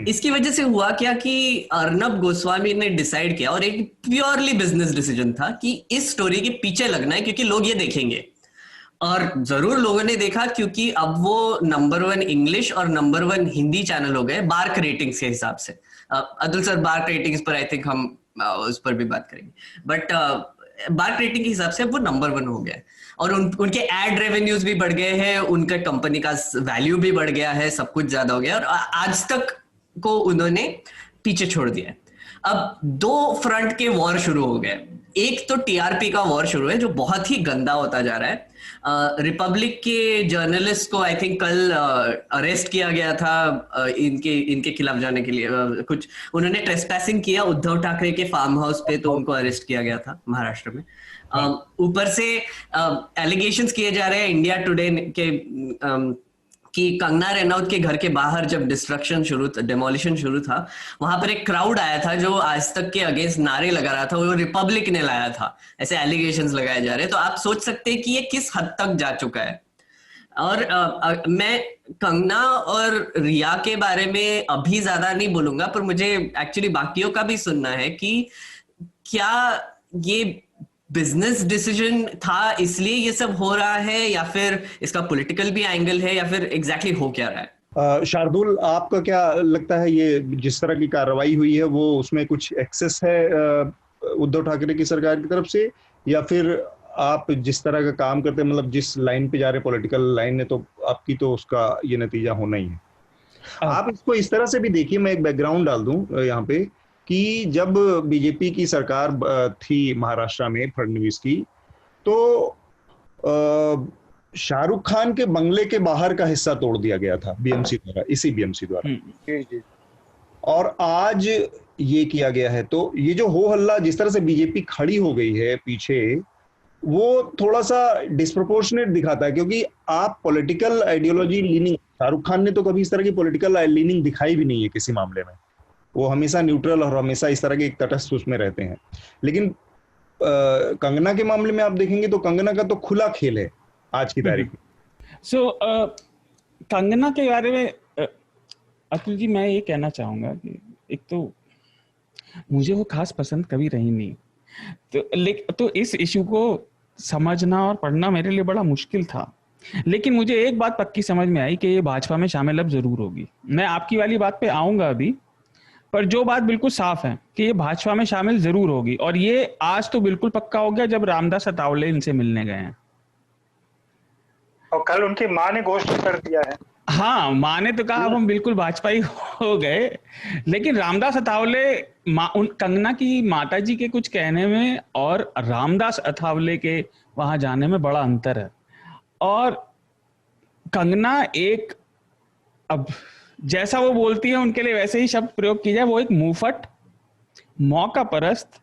इसकी वजह से हुआ क्या कि अर्नब गोस्वामी ने डिसाइड किया, और एक प्योरली बिजनेस डिसीजन था, कि इस स्टोरी के पीछे लगना है क्योंकि लोग ये देखेंगे। और जरूर लोगों ने देखा, क्योंकि अब वो नंबर 1 इंग्लिश और नंबर 1 हिंदी चैनल हो गए बार्क रेटिंग्स के हिसाब से। अतुल सर, बार्क रेटिंग्स पर आई थिंक हम उस पर भी बात करेंगे, बट बार्क रेटिंग के हिसाब से वो नंबर 1 हो गया, और उनके एड रेवेन्यूज भी बढ़ गए हैं, उनका कंपनी का वैल्यू भी बढ़ गया है, सब कुछ ज्यादा हो गया, और आज तक को उन्होंने पीछे छोड़ दिया। अब 2 फ्रंट के वॉर शुरू हो गए। एक तो टीआरपी का वॉर शुरू है जो बहुत ही गंदा होता जा रहा है। रिपब्लिक के जर्नलिस्ट को आई थिंक कल अरेस्ट किया गया था इनके खिलाफ जाने के लिए। कुछ उन्होंने ट्रेसपैसिंग किया उद्धव ठाकरे के फार्म हाउस पे, तो उनको अरेस्ट किया गया था महाराष्ट्र में। ऊपर से एलिगेशंस किए जा रहे हैं इंडिया टुडे के कि कंगना रनौत के घर के बाहर जब डेमोलिशन शुरू था, वहां पर एक क्राउड आया था जो आज तक के अगेंस्ट नारे लगा रहा था, वो रिपब्लिक ने लाया था, ऐसे एलिगेशंस लगाए जा रहे हैं। तो आप सोच सकते हैं कि ये किस हद तक जा चुका है। और मैं कंगना और रिया के बारे में अभी ज्यादा नहीं बोलूंगा, पर मुझे एक्चुअली बाकियों का भी सुनना है कि क्या ये बिजनेस डिसीजन था इसलिए ये सब हो रहा है, या फिर इसका पॉलिटिकल भी एंगल है, या फिर एग्जैक्टली हो क्या रहा है? शार्दुल, आपका क्या लगता है, ये जिस तरह की कार्रवाई हुई है वो उसमें कुछ एक्सेस है उद्धव ठाकरे की सरकार की तरफ से, या फिर आप जिस तरह का काम करते हैं, मतलब जिस लाइन पे जा रहे पॉलिटिकल लाइन है, तो आपकी तो उसका ये नतीजा होना ही है। आप इसको इस तरह से भी देखिए, मैं एक बैकग्राउंड डाल दूं यहाँ पे, कि जब बीजेपी की सरकार थी महाराष्ट्र में फडणवीस की, तो शाहरुख खान के बंगले के बाहर का हिस्सा तोड़ दिया गया था बीएमसी द्वारा, इसी बीएमसी द्वारा। और आज ये किया गया है। तो ये जो हो हल्ला जिस तरह से बीजेपी खड़ी हो गई है पीछे, वो थोड़ा सा डिस्प्रोपोर्शनेट दिखाता है, क्योंकि आप political ideology leaning, Shahrukh Khan ने तो कभी इस तरह की पॉलिटिकल लीनिंग दिखाई भी नहीं है किसी मामले में। वो हमेशा न्यूट्रल और हमेशा इस तरह के तटस्थ उसमें रहते हैं। लेकिन कंगना के मामले में आप देखेंगे तो कंगना का तो खुला खेल है आज की तारीख में। सो कंगना के बारे में अतुल जी, मैं ये कहना चाहूंगा कि एक तो मुझे वो खास पसंद कभी रही नहीं, तो इस इशू को समझना और पढ़ना मेरे लिए बड़ा मुश्किल था। लेकिन मुझे एक बात पक्की समझ में आई कि ये भाजपा में शामिल अब जरूर होगी। मैं आपकी वाली बात पे आऊंगा अभी, पर जो बात बिल्कुल साफ है कि ये भाजपा में शामिल जरूर होगी, और ये आज तो बिल्कुल पक्का हो गया जब रामदास अठावले इनसे मिलने गए हैं, और कल उनकी मां ने घोषित कर दिया है। हाँ, मां ने तो कहा अब हम बिल्कुल भाजपाई हो गए। लेकिन रामदास अठावले, कंगना की माताजी के कुछ कहने में और रामदास अठावले के वहां जाने में बड़ा अंतर है। और कंगना एक, अब जैसा वो बोलती है उनके लिए वैसे ही शब्द प्रयोग किया जाए, वो एक मुंहफट, मौका परस्त,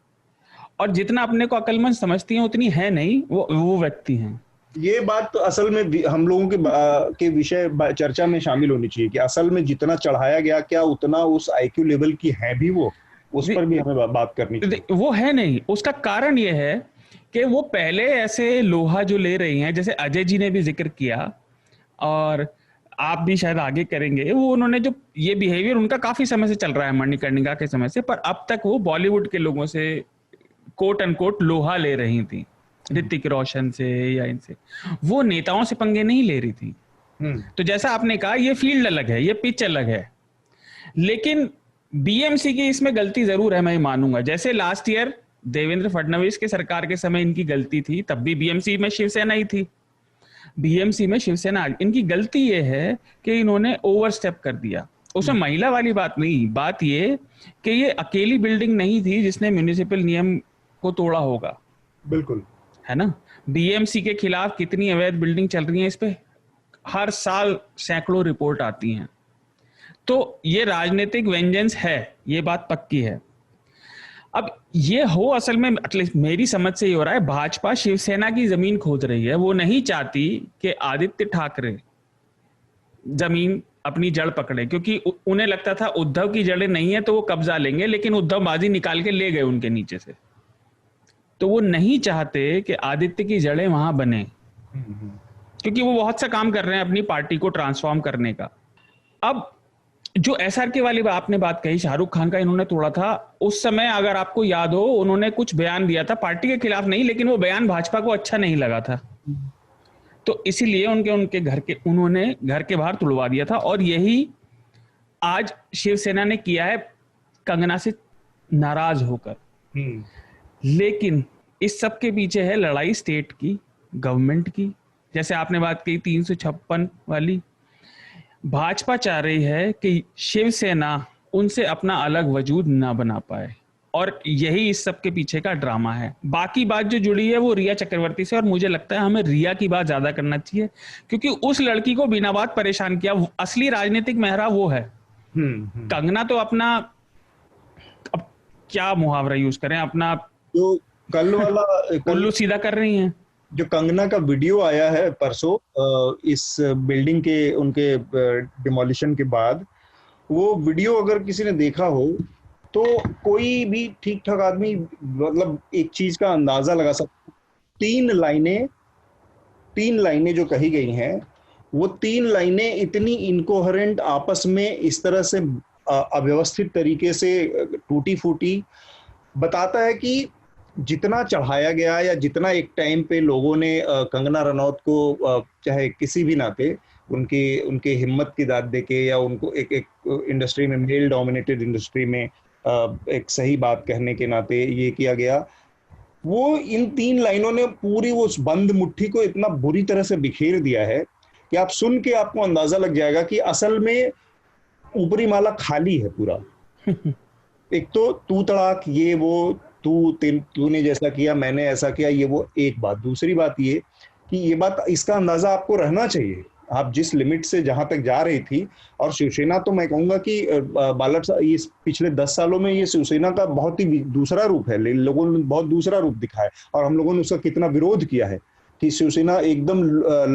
और जितना अपने को अक्लमंद समझती हैं उतनी है नहीं, वो व्यक्ति हैं। ये बात तो असल में हम लोगों के विषय चर्चा में शामिल होनी चाहिए कि असल में जितना चढ़ाया गया, क्या उतना उस आईक्यू लेवल की है भी वो, उस पर भी हमें बात करनी चाहिए। वो है नहीं। उसका कारण ये है कि वो पहले ऐसे लोहा जो ले रही हैं, जैसे अजय जी ने भी जिक्र किया और आप भी शायद आगे करेंगे, वो उन्होंने जो ये बिहेवियर उनका काफी समय से चल रहा है, मणिकर्णिका के समय से, पर अब तक वो बॉलीवुड के लोगों से कोट अनकोट लोहा ले रही थी, ऋतिक रोशन से या इनसे। वो नेताओं से पंगे नहीं ले रही थी। तो जैसा आपने कहा, ये फील्ड अलग है, ये पिच अलग है। लेकिन बीएमसी की इसमें गलती जरूर है, मैं मानूंगा। जैसे लास्ट ईयर देवेंद्र फडणवीस के सरकार के समय इनकी गलती थी, तब भी बीएमसी में शिवसेना ही थी। बीएमसी में शिवसेना, इनकी गलती ये है कि इन्होंने ओवरस्टेप कर दिया। उसमें महिला वाली बात नहीं, बात ये कि ये अकेली बिल्डिंग नहीं थी जिसने म्युनिसिपल नियम को तोड़ा होगा। बिल्कुल, है ना। बीएमसी के खिलाफ कितनी अवैध बिल्डिंग चल रही है, इस पे हर साल सैकड़ों रिपोर्ट आती हैं। तो ये राजनीतिक वेंजेंस है, ये बात पक्की है। अब ये हो असल में एटलीस्ट मेरी समझ से ये हो रहा है, भाजपा शिवसेना की जमीन खोद रही है। वो नहीं चाहती कि आदित्य ठाकरे जमीन अपनी जड़ पकड़े, क्योंकि उन्हें लगता था उद्धव की जड़ें नहीं है तो वो कब्जा लेंगे, लेकिन उद्धव बाजी निकाल के ले गए उनके नीचे से। तो वो नहीं चाहते कि आदित्य की जड़ें वहां बने, क्योंकि वो बहुत सा काम कर रहे हैं अपनी पार्टी को ट्रांसफॉर्म करने का। अब जो एसआरके वाली आपने बात कही, शाहरुख खान का इन्होंने तोड़ा था, उस समय अगर आपको याद हो उन्होंने कुछ बयान दिया था पार्टी के खिलाफ नहीं, लेकिन वो बयान भाजपा को अच्छा नहीं लगा था, तो इसीलिए उनके उन्होंने घर के बाहर तुड़वा दिया था। और यही आज शिवसेना ने किया है कंगना से नाराज होकर। लेकिन इस सब के पीछे है लड़ाई स्टेट की, गवर्नमेंट की। जैसे आपने बात की 356 वाली, भाजपा चाह रही है कि शिवसेना उनसे अपना अलग वजूद ना बना पाए, और यही इस सब के पीछे का ड्रामा है। बाकी बात जो जुड़ी है वो रिया चक्रवर्ती से, और मुझे लगता है हमें रिया की बात ज्यादा करना चाहिए, क्योंकि उस लड़की को बिना बात परेशान किया। असली राजनीतिक मेहरा वो है। कंगना तो अपना, अब क्या मुहावरा यूज करें, अपना जो कल वाला उल्लू सीधा कर रही हैं। जो कंगना का वीडियो आया है परसों इस बिल्डिंग के उनके डिमोलिशन के बाद, वो वीडियो अगर किसी ने देखा हो तो कोई भी ठीक ठाक आदमी मतलब एक चीज का अंदाजा लगा सकता। तीन लाइनें जो कही गई हैं, वो 3 लाइनें इतनी इनकोहेरेंट, आपस में इस तरह से अव्यवस्थित तरीके से टूटी फूटी, बताता है कि जितना चढ़ाया गया या जितना एक टाइम पे लोगों ने कंगना रनौत को चाहे किसी भी नाते उनके हिम्मत की दाद देके या उनको एक इंडस्ट्री में, मेल डोमिनेटेड इंडस्ट्री में एक सही बात कहने के नाते ये किया गया, वो इन 3 लाइनों ने पूरी वो उस बंद मुट्ठी को इतना बुरी तरह से बिखेर दिया है कि आप सुन के आपको अंदाजा लग जाएगा कि असल में ऊपरी माला खाली है पूरा। एक तो तू तड़ाक, ये वो, तूने जैसा किया, मैंने ऐसा किया, ये वो एक बात। दूसरी बात ये कि ये बात, इसका अंदाजा आपको रहना चाहिए आप जिस लिमिट से जहां तक जा रही थी। और शिवसेना तो मैं कहूंगा कि बालट इस पिछले 10 सालों में ये शिवसेना का बहुत ही दूसरा रूप है, लोगों ने बहुत दूसरा रूप दिखाया, और हम लोगों ने उसका कितना विरोध किया है कि शिवसेना एकदम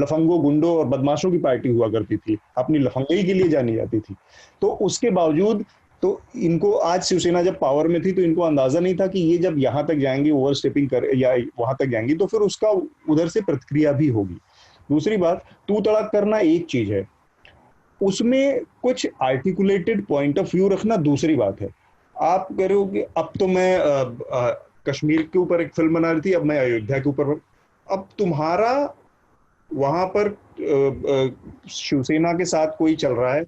लफंगों, गुंडों और बदमाशों की पार्टी हुआ करती थी, अपनी लफंगई के लिए जानी जाती थी। तो उसके बावजूद तो इनको आज शिवसेना जब पावर में थी तो इनको अंदाजा नहीं था कि ये जब यहाँ तक जाएंगे, ओवर स्टेपिंग कर या वहां तक जाएंगी, तो फिर उसका उधर से प्रतिक्रिया भी होगी। दूसरी बात, तू तड़ाक करना एक चीज है, उसमें कुछ आर्टिकुलेटेड पॉइंट ऑफ व्यू रखना दूसरी बात है। आप कह रहे हो कि अब तो मैं कश्मीर के ऊपर एक फिल्म बना रही थी, अब मैं अयोध्या के ऊपर, अब तुम्हारा वहां पर शिवसेना के साथ कोई चल रहा है,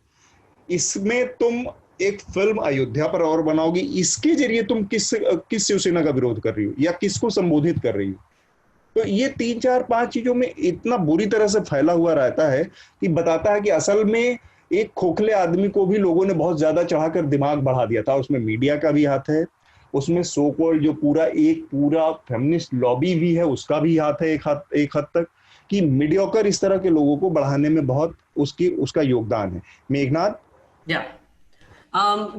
इसमें तुम एक फिल्म अयोध्या पर और बनाओगी, इसके जरिए तुम किस शिवसेना का विरोध कर रही हो या किसको संबोधित कर रही हो। तो ये 3, 4, 5 चीजों में इतना बुरी तरह से फैला हुआ रहता है कि बताता है कि असल में एक खोखले आदमी को भी लोगों ने बहुत ज्यादा चढ़ाकर दिमाग बढ़ा दिया था। उसमें मीडिया का भी हाथ है, उसमें सो कॉल्ड जो पूरा फेमिनिस्ट लॉबी भी है, उसका भी हाथ है एक हद तक, कि मीडियोकर इस तरह के लोगों को बढ़ाने में बहुत उसका योगदान है। मेघनाथ।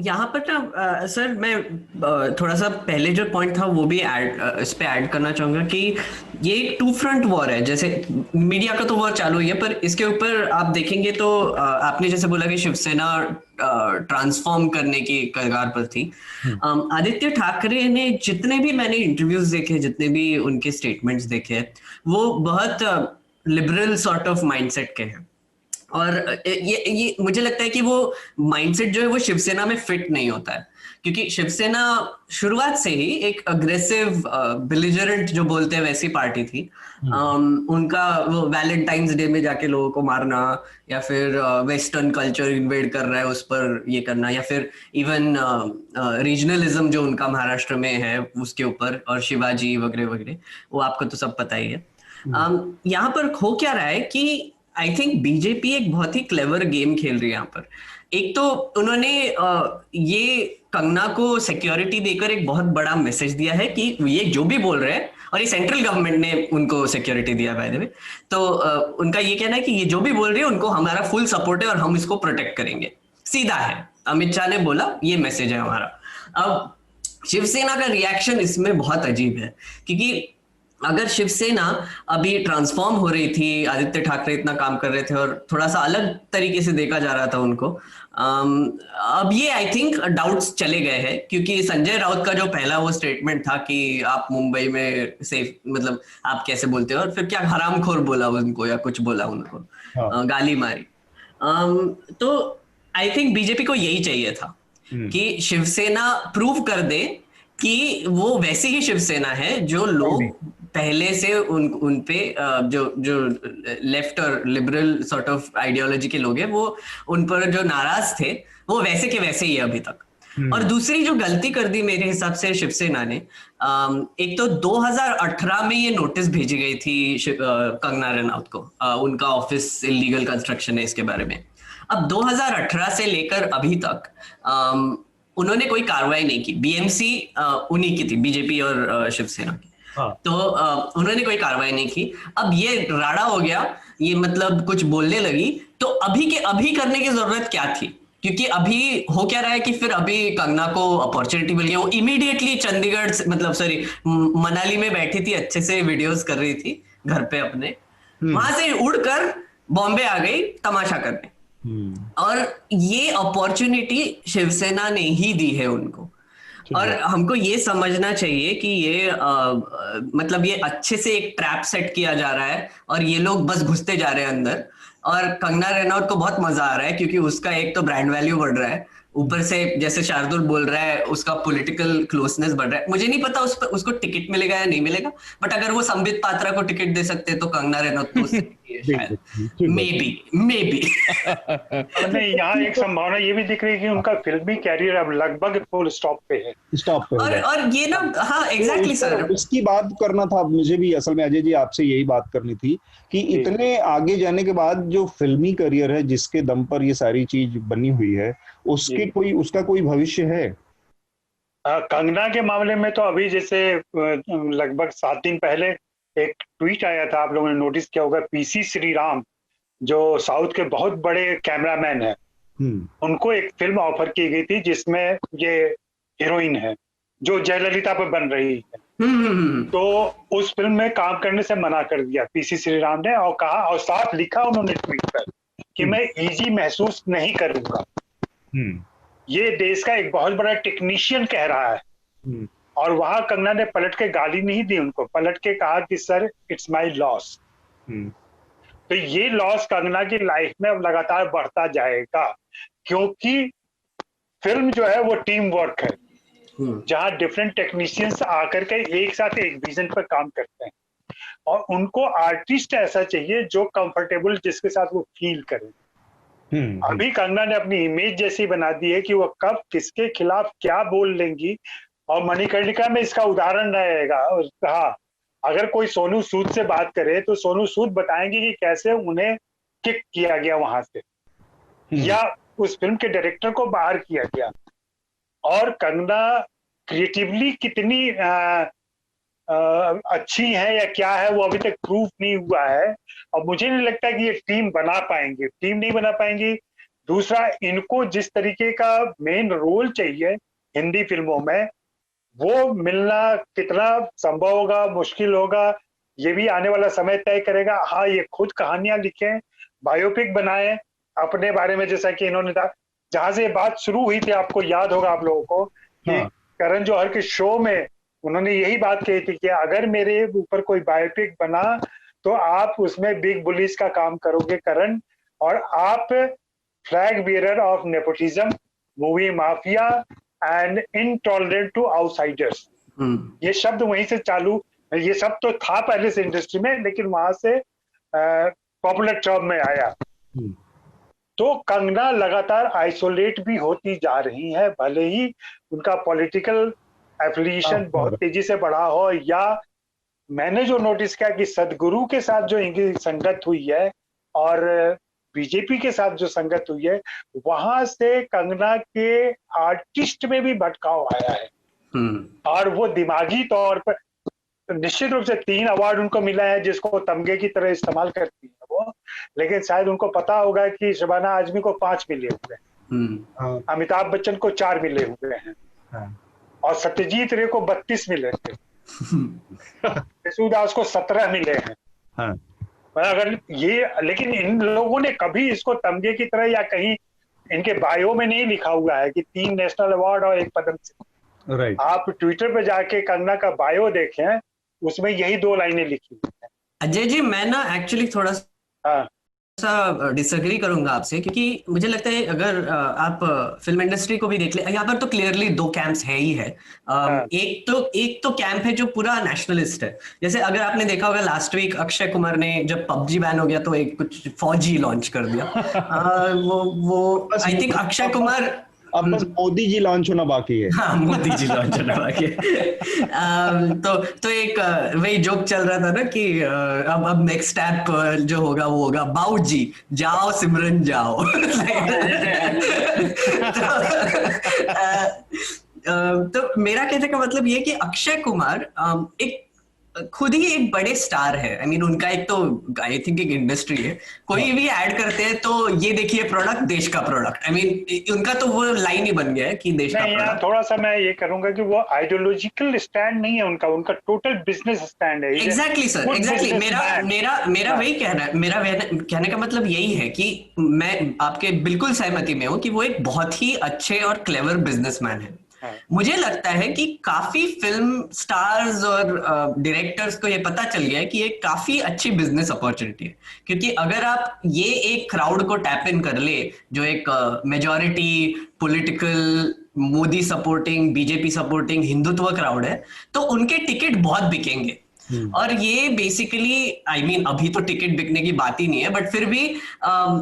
यहाँ पर ना सर, मैं थोड़ा सा पहले जो पॉइंट था वो भी इस पे ऐड करना चाहूंगा कि ये एक 2 फ्रंट वॉर है। जैसे मीडिया का तो वॉर चालू ही है, पर इसके ऊपर आप देखेंगे तो आपने जैसे बोला कि शिवसेना ट्रांसफॉर्म करने की कगार पर थी। आदित्य ठाकरे ने जितने भी मैंने इंटरव्यूज देखे, जितने भी उनके स्टेटमेंट्स देखे, वो बहुत लिबरल सॉर्ट ऑफ माइंडसेट के हैं। और ये मुझे लगता है कि वो माइंडसेट जो है वो शिवसेना में फिट नहीं होता है, क्योंकि शिवसेना शुरुआत से ही एक अग्रेसिव बिलिजरेंट जो बोलते हैं वैसी पार्टी थी। उनका वो वैलेंटाइंस डे में जाके लोगों को मारना, या फिर वेस्टर्न कल्चर इन्वेड कर रहा है उस पर ये करना, या फिर इवन रीजनलिज्म जो उनका महाराष्ट्र में है उसके ऊपर, और शिवाजी वगैरह वगैरह, वो आपको तो सब पता ही है। यहाँ पर हो क्या रहा है कि आई थिंक बीजेपी एक बहुत ही क्लेवर गेम खेल रही है यहाँ पर। एक तो उन्होंने ये कंगना को सिक्योरिटी देकर एक बहुत बड़ा मैसेज दिया है कि ये जो भी बोल रहे हैं, और ये सेंट्रल गवर्नमेंट ने उनको सिक्योरिटी दिया बाय द वे, तो उनका ये कहना है कि ये जो भी बोल रही है उनको हमारा फुल सपोर्ट है और हम इसको प्रोटेक्ट करेंगे। सीधा है, अमित शाह ने बोला, ये मैसेज है हमारा। अब शिवसेना का रिएक्शन इसमें बहुत अजीब है, क्योंकि अगर शिवसेना अभी ट्रांसफॉर्म हो रही थी, आदित्य ठाकरे इतना काम कर रहे थे और थोड़ा सा अलग तरीके से देखा जा रहा था उनको, अब ये आई थिंक डाउट्स चले गए हैं, क्योंकि संजय राउत का जो पहला वो स्टेटमेंट था कि आप मुंबई में सेफ, मतलब आप कैसे बोलते हो, और फिर क्या हरामखोर बोला उनको या कुछ बोला उनको, गाली मारी। तो आई थिंक बीजेपी को यही चाहिए था कि शिवसेना प्रूव कर दे कि वो वैसी ही शिवसेना है जो लोग पहले से उन पे जो लेफ्ट और लिबरल सॉर्ट ऑफ आइडियोलॉजी के लोग हैं, वो उन पर जो नाराज थे वो वैसे के वैसे ही अभी तक। और दूसरी जो गलती कर दी मेरे हिसाब से शिवसेना ने, एक तो 2018 में ये नोटिस भेजी गई थी कंगना रनौत को, उनका ऑफिस इलीगल कंस्ट्रक्शन है इसके बारे में। अब 2018 से लेकर अभी तक उन्होंने कोई कार्रवाई नहीं की। बीएमसी उन्हीं की थी, बीजेपी और शिवसेना की। तो उन्होंने कोई कार्रवाई नहीं की। अब ये राड़ा हो गया, ये मतलब कुछ बोलने लगी, तो अभी करने की जरूरत क्या थी? क्योंकि अभी हो क्या रहा है कि फिर अभी कंगना को अपॉर्चुनिटी मिल गया, वो इमीडिएटली चंडीगढ़ मतलब सॉरी मनाली में बैठी थी, अच्छे से वीडियोस कर रही थी घर पे अपने, वहां से उड़कर बॉम्बे आ गई तमाशा करने। और ये अपॉर्चुनिटी शिवसेना ने ही दी है उनको। और हमको ये समझना चाहिए कि ये मतलब ये अच्छे से एक ट्रैप सेट किया जा रहा है और ये लोग बस घुसते जा रहे हैं अंदर। और कंगना रनौत को बहुत मजा आ रहा है क्योंकि उसका एक तो ब्रांड वैल्यू बढ़ रहा है, ऊपर से जैसे शार्दुल बोल रहा है उसका पॉलिटिकल क्लोजनेस बढ़ रहा है। मुझे नहीं पता उसको टिकट मिलेगा या नहीं मिलेगा, बट अगर वो संबित पात्रा को टिकट दे सकते हैं तो कंगना रनौत को शायद मे बी नहीं, यहाँ एक संभावना ये भी दिख रही है कि उनका फिल्मी कैरियर अब लगभग फुल स्टॉप पे है। और ये ना, हाँ एग्जैक्टली सर, इसकी बात करना था मुझे भी। असल में अजय जी आपसे यही बात करनी थी कि इतने आगे जाने के बाद जो फिल्मी करियर है जिसके दम पर ये सारी चीज बनी हुई है, उसका कोई भविष्य है? कंगना के मामले में तो अभी जैसे लगभग 7 दिन पहले एक ट्वीट आया था, आप लोगों ने नोटिस किया होगा, पीसी श्रीराम जो साउथ के बहुत बड़े कैमरामैन है, उनको एक फिल्म ऑफर की गई थी जिसमें ये हीरोइन है जो जयललिता पर बन रही है। तो उस फिल्म में काम करने से मना कर दिया पीसी श्रीराम ने, और कहा, और साथ लिखा उन्होंने ट्वीट पर कि मैं इजी महसूस नहीं करूंगा। ये देश का एक बहुत बड़ा टेक्नीशियन कह रहा है। और वहां कंगना ने पलट के गाली नहीं दी उनको, पलट के कहा कि सर इट्स माय लॉस। तो ये लॉस कंगना की लाइफ में अब लगातार बढ़ता जाएगा, क्योंकि फिल्म जो है वो टीम वर्क है, जहां डिफरेंट टेक्नीशियंस आकर के एक साथ एक विजन पर काम करते हैं, और उनको आर्टिस्ट ऐसा चाहिए जो कंफर्टेबल, जिसके साथ वो फील करे। अभी कंगना ने अपनी इमेज जैसी बना दी है कि वो कब किसके खिलाफ क्या बोल लेंगी, और मणिकर्णिका में इसका उदाहरण रहेगा। हाँ, अगर कोई सोनू सूद से बात करे तो सोनू सूद बताएंगे कि कैसे उन्हें किक किया गया वहां से, या उस फिल्म के डायरेक्टर को बाहर किया गया। और कंगना क्रिएटिवली कितनी अच्छी है या क्या है वो अभी तक प्रूफ नहीं हुआ है, और मुझे नहीं लगता कि ये टीम नहीं बना पाएंगी। दूसरा, इनको जिस तरीके का मेन रोल चाहिए हिंदी फिल्मों में, वो मिलना कितना संभव होगा, मुश्किल होगा, ये भी आने वाला समय तय करेगा। हाँ, ये खुद कहानियां लिखें, बायोपिक बनाएं अपने बारे में, जैसा कि इन्होंने जहां से ये बात शुरू हुई थी, आपको याद होगा आप लोगों को कि करण जौहर के शो में उन्होंने यही बात कही थी कि अगर मेरे ऊपर कोई बायोपिक बना तो आप उसमें बिग बुलिस का काम करोगे करण, और आप flag bearer of nepotism, movie mafia and intolerant to outsiders. ये शब्द वहीं से चालू, ये सब तो था पहले से इंडस्ट्री में, लेकिन वहां से पॉपुलर टर्म में आया। तो कंगना लगातार आइसोलेट भी होती जा रही है, भले ही उनका पॉलिटिकल एफिलिएशन बहुत तेजी से बढ़ा हो, या मैंने जो नोटिस किया कि सदगुरु के साथ जो इनकी संगत हुई है और बीजेपी के साथ जो संगत हुई है, वहां से कंगना के आर्टिस्ट में भी भटकाव आया है। और वो दिमागी तौर पर निश्चित रूप से 3 अवार्ड उनको मिला है, जिसको तमगे की तरह इस्तेमाल करती है वो, लेकिन शायद उनको पता होगा कि शबाना आजमी को 5 मिले हुए हैं, अमिताभ बच्चन को 4 मिले हुए हैं, और सत्यजीत रे को 32 मिले थे, सूदास को 17 मिले हैं। अगर ये, लेकिन इन लोगों ने कभी इसको तमगे की तरह या कहीं इनके बायो में नहीं लिखा हुआ है कि 3 नेशनल अवार्ड और 1 पद्मश्री। राइट। आप ट्विटर पे जाके कंगना का बायो देखें, उसमें यही 2 लाइनें लिखी हुई हैं। अजय जी, मैं ना एक्चुअली थोड़ा सा डिसएग्री करूंगा आपसे, क्योंकि मुझे लगता है अगर आप फिल्म इंडस्ट्री को भी देख ले, यहाँ पर तो क्लियरली 2 कैंप्स है ही है। एक तो कैंप है जो पूरा नेशनलिस्ट है। जैसे अगर आपने देखा होगा लास्ट वीक अक्षय कुमार ने जब पबजी बैन हो गया तो एक कुछ फौजी लॉन्च कर दिया। वो आई थिंक अक्षय कुमार, अब बस मोदी जी लॉन्च होना बाकी है। हाँ, मोदी जी लॉन्च होना बाकी है। तो एक वही जोक चल रहा था ना कि अब नेक्स्ट स्टेप जो होगा वो होगा बाऊ जी जाओ सिमरन जाओ। तो मेरा कहने का मतलब ये कि अक्षय कुमार एक खुद ही एक बड़े स्टार है। आई मीन उनका एक तो आई थिंक एक इंडस्ट्री है, कोई भी ऐड करते हैं तो ये देखिए प्रोडक्ट, देश का प्रोडक्ट। आई मीन उनका तो वो लाइन ही बन गया है कि देश का प्रोडक्ट। थोड़ा सा मैं ये करूंगा कि वो आइडियोलॉजिकल स्टैंड नहीं है उनका टोटल बिजनेस स्टैंड है। Exactly sir, exactly. मेरा वही कहना है, मेरा कहने का मतलब यही है कि मैं आपके बिल्कुल सहमति में हूँ कि वो एक बहुत ही अच्छे और क्लेवर बिजनेसमैन है। मुझे लगता है कि काफी फिल्म स्टार्स और डायरेक्टर्स को ये पता चल गया है कि ये काफी अच्छी बिजनेस अपॉर्चुनिटी है, क्योंकि अगर आप ये एक क्राउड को टैप इन कर ले जो एक majority political Modi supporting, BJP supporting Hindutva crowd है, तो उनके टिकट बहुत बिकेंगे। और ये बेसिकली आई मीन अभी तो टिकट बिकने की बात ही नहीं है, बट फिर भी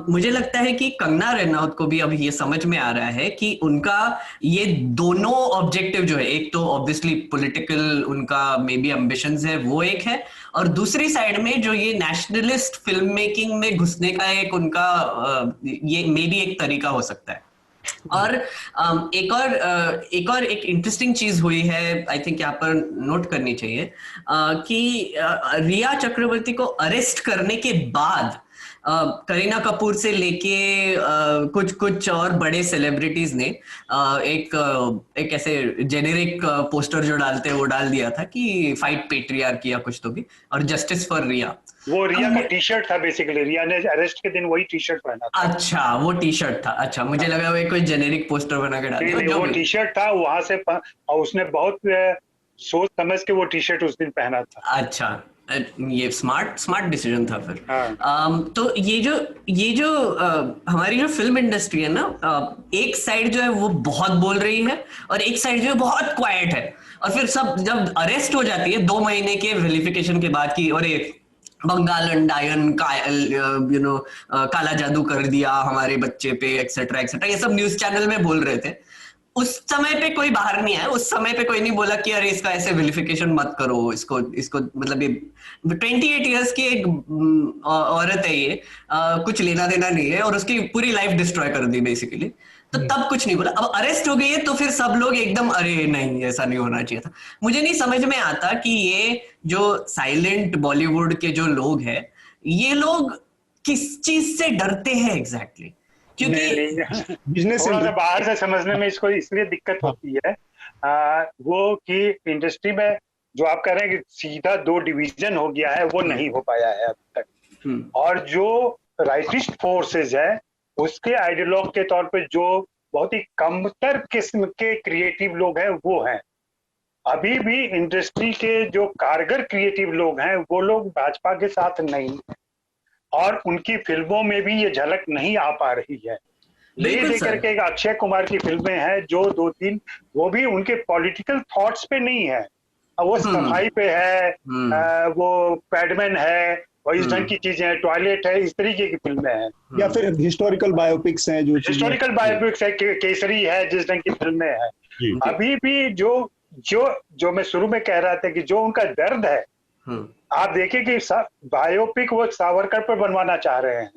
मुझे लगता है कि कंगना रनौत को भी अभी ये समझ में आ रहा है कि उनका ये दोनों ऑब्जेक्टिव जो है, एक तो ऑब्वियसली पॉलिटिकल उनका मे बी एम्बिशंस है वो एक है, और दूसरी साइड में जो ये नेशनलिस्ट फिल्म मेकिंग में घुसने का एक उनका ये मे बी एक तरीका हो सकता है। और एक इंटरेस्टिंग चीज हुई है, आई थिंक यहाँ पर नोट करनी चाहिए, कि रिया चक्रवर्ती को अरेस्ट करने के बाद करीना कपूर से लेके कुछ और बड़े सेलिब्रिटीज ने एक ऐसे जेनेरिक पोस्टर जो डालते हैं वो डाल दिया था कि फाइट पेट्रियार्की या कुछ तो भी, और जस्टिस फॉर रिया। वो रिया का टी शर्ट था बेसिकली, रिया ने अरेस्ट के दिन वही टी शर्ट पहना था। अच्छा, वो टी शर्ट था। अच्छा, मुझे लगा वो कोई जेनेरिक पोस्टर बना के डाल दिया। वो टी शर्ट था वहां से, और उसने बहुत सोच समझ के वो टी शर्ट उस दिन पहना था। अच्छा, ये स्मार्ट डिसीजन था फिर। तो ये जो हमारी जो फिल्म इंडस्ट्री है ना, एक साइड जो है वो बहुत बोल रही है और एक साइड जो है बहुत क्वाइट है, और फिर सब जब अरेस्ट हो जाती है 2 महीने के वेरिफिकेशन के बाद की, और बंगाल अंडायन काला जादू कर दिया हमारे बच्चे पे एक्सेट्रा एक्सेट्रा, ये सब न्यूज चैनल में बोल रहे थे। उस समय पे कोई बाहर नहीं आया, उस समय पे कोई नहीं बोला कि अरे इसका ऐसे वेरिफिकेशन मत करो, इसको मतलब ये 28 इयर्स की एक औरत है, ये कुछ लेना देना नहीं है, और उसकी पूरी लाइफ डिस्ट्रॉय कर दी बेसिकली। तो तब कुछ नहीं बोला। अब अरेस्ट हो गई है तो फिर सब लोग एकदम अरे नहीं ऐसा नहीं होना चाहिए था। मुझे नहीं समझ में आता कि ये जो साइलेंट बॉलीवुड के जो लोग हैं, ये लोग किस चीज से डरते हैं एग्जैक्टली, क्योंकि बिजनेस से बाहर से समझने में इसको इसलिए दिक्कत होती है वो कि इंडस्ट्री में जो आप कह रहे हैं कि सीधा 2 डिवीजन हो गया है, वो नहीं हो पाया है अब तक। और जो राइटिस्ट फोर्सेज है उसके आइडियोलॉग के तौर पे जो बहुत ही कमतर किस्म के क्रिएटिव लोग हैं वो हैं। अभी भी इंडस्ट्री के जो कारगर क्रिएटिव लोग हैं वो लोग भाजपा के साथ नहीं है, और उनकी फिल्मों में भी ये झलक नहीं आ पा रही है। ले देकर के एक अक्षय कुमार की फिल्में हैं जो 2-3 वो भी उनके पॉलिटिकल थॉट्स पे नहीं है, वो सफाई पे है, वो पैडमैन है, और इस ढंग की चीजें हैं, टॉयलेट है, इस तरीके की फिल्में हैं। या फिर हिस्टोरिकल बायोपिक्स हैं, जो हिस्टोरिकल बायोपिक्स है, केसरी है, जिस ढंग की फिल्में हैं। अभी भी जो मैं शुरू में कह रहा था कि जो उनका दर्द है आप देखिए कि बायोपिक वो सावरकर पर बनवाना चाह रहे हैं,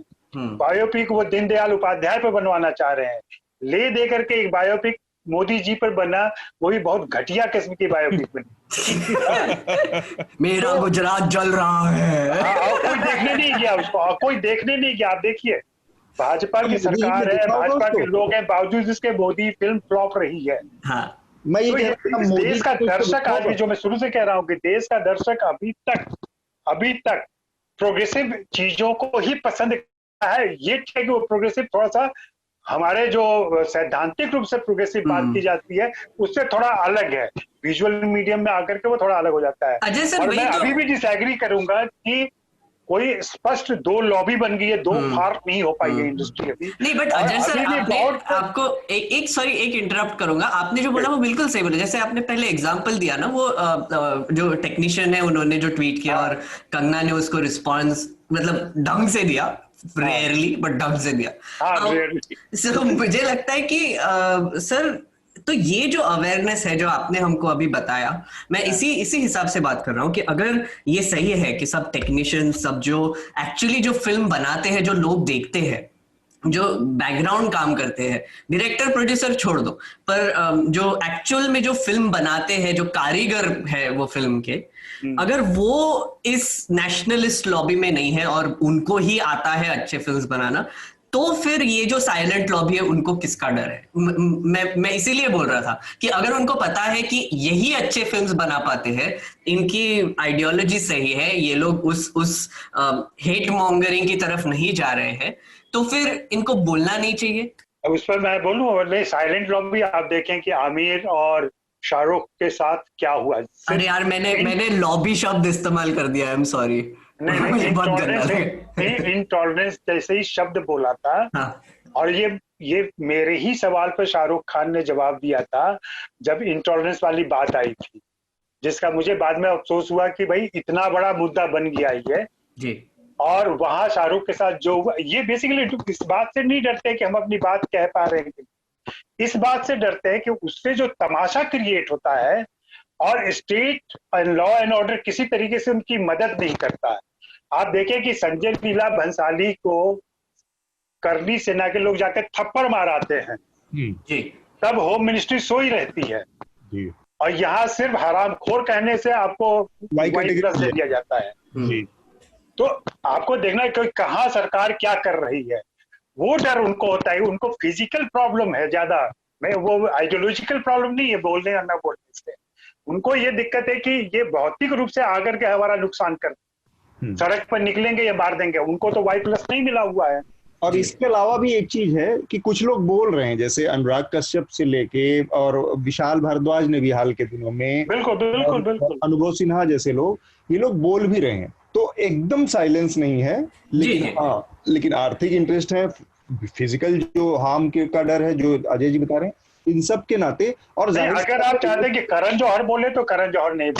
बायोपिक वो दीनदयाल उपाध्याय पर बनवाना चाह रहे हैं, ले दे करके एक बायोपिक मोदी जी पर बना, वो भी बहुत घटिया किस्म की बायोपिक बनी। मेरा गुजरात जल रहा है। और कोई देखने नहीं गया उसको, और कोई देखने नहीं गया। आप देखिए भाजपा की सरकार है, भाजपा के लोग हैं, बावजूद इसके मोदी फिल्म फ्लॉप रही है। हाँ। मैं ये तो देश का दर्शक आज भी, जो मैं शुरू से कह रहा हूँ कि देश का दर्शक अभी तक प्रोग्रेसिव चीजों को ही पसंद करता है। ये ठीक है कि वो प्रोग्रेसिव थोड़ा सा हमारे जो सैद्धांतिक रूप से प्रोग्रेसिव बात की जाती है उससे थोड़ा अलग है, विजुअल मीडियम में आकर के वो थोड़ा अलग हो जाता है। अजय सर, और मैं अभी भी डिसएग्री करूंगा कि कोई स्पष्ट दो लॉबी बन गई है, दो फार नहीं हो पाई है इंडस्ट्री अभी नहीं। बट अजय सर, आपको एक इंटरप्ट करूंगा। आपने जो बोला वो बिल्कुल सही बोला। जैसे आपने पहले एग्जांपल दिया ना, वो जो टेक्नीशियन है उन्होंने जो ट्वीट किया और कंगना ने उसको रिस्पॉन्स मतलब ढंग से दिया, रेयरली बट ढंग से दिया। तो मुझे लगता है कि सर, तो ये जो अवेयरनेस है जो आपने हमको अभी बताया, मैं इसी हिसाब से बात कर रहा हूँ कि अगर ये सही है कि सब टेक्नीशियन, सब जो एक्चुअली जो फिल्म बनाते हैं, जो लोग देखते हैं, जो बैकग्राउंड काम करते हैं, डायरेक्टर प्रोड्यूसर छोड़ दो, पर जो एक्चुअल में जो फिल्म बनाते हैं, जो कारीगर है वो फिल्म के, अगर वो इस नेशनलिस्ट लॉबी में नहीं है और उनको ही आता है अच्छे फिल्म्स बनाना, तो फिर ये जो साइलेंट लॉबी है उनको किसका डर है? मैं इसीलिए बोल रहा था कि अगर उनको पता है कि यही अच्छे फिल्म्स बना पाते हैं, इनकी आइडियोलॉजी सही है, ये लोग उस हेट मॉन्गरिंग की तरफ नहीं जा रहे हैं, तो फिर इनको बोलना नहीं चाहिए। अब उस पर मैं बोलूं, साइलेंट लॉबी आप देखें कि आमिर और शाहरुख के साथ क्या हुआ। अरे यार, मैंने लॉबी शब्द इस्तेमाल कर दिया, आई एम सॉरी। नहीं, इंटॉलरेंस जैसे ही शब्द बोला था। हाँ। और ये मेरे ही सवाल पर शाहरुख खान ने जवाब दिया था जब इंटॉलरेंस वाली बात आई थी, जिसका मुझे बाद में अफसोस हुआ कि भाई इतना बड़ा मुद्दा बन गया ये जी। और वहां शाहरुख के साथ जो हुआ, ये बेसिकली इस बात से नहीं डरते कि हम अपनी बात कह पा रहे हैं, इस बात से डरते हैं कि उससे जो तमाशा क्रिएट होता है और स्टेट लॉ एंड ऑर्डर किसी तरीके से उनकी मदद नहीं करता है। आप देखें कि संजय लीला भंसाली को करनी सेना के लोग जाकर थप्पड़ माराते हैं जी, तब होम मिनिस्ट्री सोई रहती है जी। और यहाँ सिर्फ हरामखोर कहने से आपको वाइट प्लस दे दिया जाता है जी। तो आपको देखना है कि कहाँ सरकार क्या कर रही है, वो डर उनको होता है। उनको फिजिकल प्रॉब्लम है ज्यादा, मैं वो आइडियोलॉजिकल प्रॉब्लम नहीं है बोलने या ना बोलने से। उनको ये दिक्कत है कि ये भौतिक रूप से आकर के हमारा नुकसान कर, सड़क पर निकलेंगे या मार देंगे। उनको तो वाई प्लस नहीं मिला हुआ है। और इसके अलावा भी एक चीज है कि कुछ लोग बोल रहे हैं, जैसे अनुराग कश्यप से लेके और विशाल भारद्वाज ने भी हाल के दिनों में, बिल्कुल अनुभव सिन्हा जैसे लोग, ये लोग बोल भी रहे हैं। तो एकदम साइलेंस नहीं है, लेकिन हाँ, लेकिन आर्थिक इंटरेस्ट है, फिजिकल जो हार्म का डर है जो अजय जी बता रहे हैं, इन सब के नाते। और अगर आप चाहते हैं कि करण जौहर बोले तो करण जौहर नहीं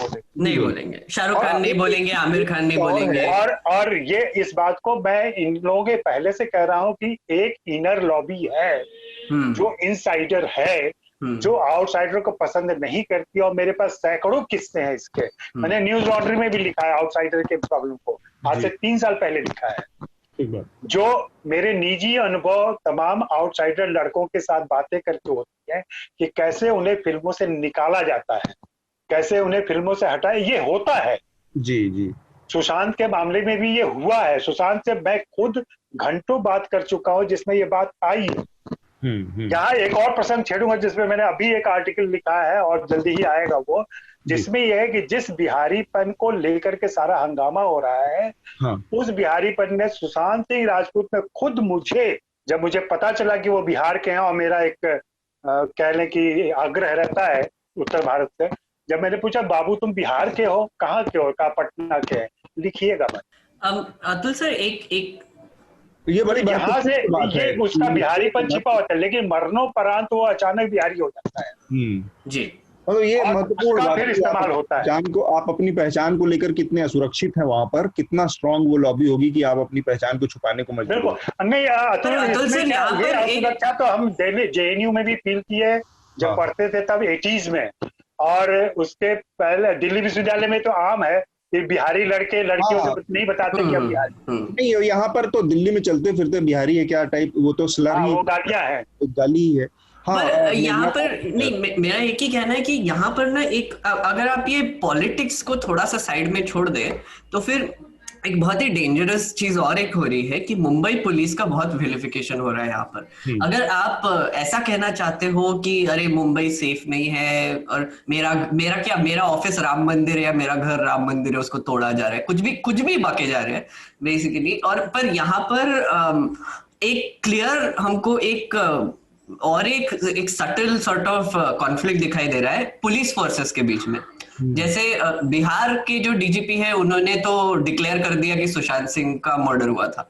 बोलेंगे, शाहरुख खान नहीं बोलेंगे, आमिर खान नहीं बोलेंगे। और ये इस बात को मैं इन लोगों के पहले से कह रहा हूँ कि एक इनर लॉबी है जो इनसाइडर है, जो आउटसाइडर को पसंद नहीं करती। और मेरे पास सैकड़ों किस्से हैं इसके, मैंने न्यूज लॉन्ड्री में भी लिखा है आउटसाइडर के प्रॉब्लम को, आज से 3 साल पहले लिखा है। जो मेरे निजी अनुभव तमाम आउटसाइडर लड़कों के साथ बातें करके होती है कि कैसे उन्हें फिल्मों से निकाला जाता है, कैसे उन्हें फिल्मों से हटाए, ये होता है जी। सुशांत के मामले में भी ये हुआ है। सुशांत से मैं खुद घंटों बात कर चुका हूँ जिसमें ये बात आई है। यहाँ एक और प्रसंग छेड़ूंगा जिसमें मैंने अभी एक आर्टिकल लिखा है और जल्दी ही आएगा वो, जिसमें यह है कि जिस बिहारीपन को लेकर के सारा हंगामा हो रहा है, हाँ। उस बिहारीपन ने सुशांत सिंह राजपूत ने खुद जब मुझे पता चला कि वो बिहार के हैं और मेरा एक कह लें कि आग्रह रहता है उत्तर भारत से, जब मैंने पूछा बाबू तुम बिहार के हो, कहाँ के हो, कहा पटना के हैं, लिखिएगा मत। अतुल सर, एक ये बड़ी यहाँ से ये उसका बिहारीपन छिपा होता है, लेकिन मरणोपरांत वो अचानक बिहारी हो जाता है जी। तो ये महत्वपूर्ण बात है, इस्तेमाल होता है। पहचान को, आप अपनी पहचान को लेकर कितने असुरक्षित हैं वहां पर, कितना स्ट्रांग वो लॉबी होगी कि आप अपनी पहचान को छुपाने को मजबूर हैं। नहीं असुरक्षा तो हम जेएनयू में भी फील किए जब पढ़ते थे तब 80s में, और उसके पहले दिल्ली विश्वविद्यालय में तो आम है। ये बिहारी लड़के लड़कियों हाँ। से नहीं बताते कि अब बिहारी, नहीं, यहाँ पर तो दिल्ली में चलते फिरते बिहारी है क्या टाइप, वो तो स्लर हाँ ही, वो गालियां है। गाली ही है। हाँ, पर यहाँ पर नहीं, मेरा एक ही कहना है कि यहाँ पर ना एक अगर आप ये पॉलिटिक्स को थोड़ा सा साइड में छोड़ दे तो फिर एक बहुत ही डेंजरस चीज और एक हो रही है कि मुंबई पुलिस का बहुत विलिफिकेशन हो रहा है यहाँ पर। अगर आप ऐसा कहना चाहते हो कि अरे मुंबई सेफ नहीं है और मेरा ऑफिस राम मंदिर है या मेरा घर राम मंदिर है उसको तोड़ा जा रहा है, कुछ भी बाके जा रहे हैं बेसिकली। और पर यहाँ पर एक क्लियर हमको एक सटल सॉर्ट ऑफ कॉन्फ्लिक्ट दिखाई दे रहा है पुलिस फोर्सेस के बीच में। जैसे बिहार के जो डीजीपी है उन्होंने तो डिक्लेयर कर दिया कि सुशांत सिंह का मर्डर हुआ था,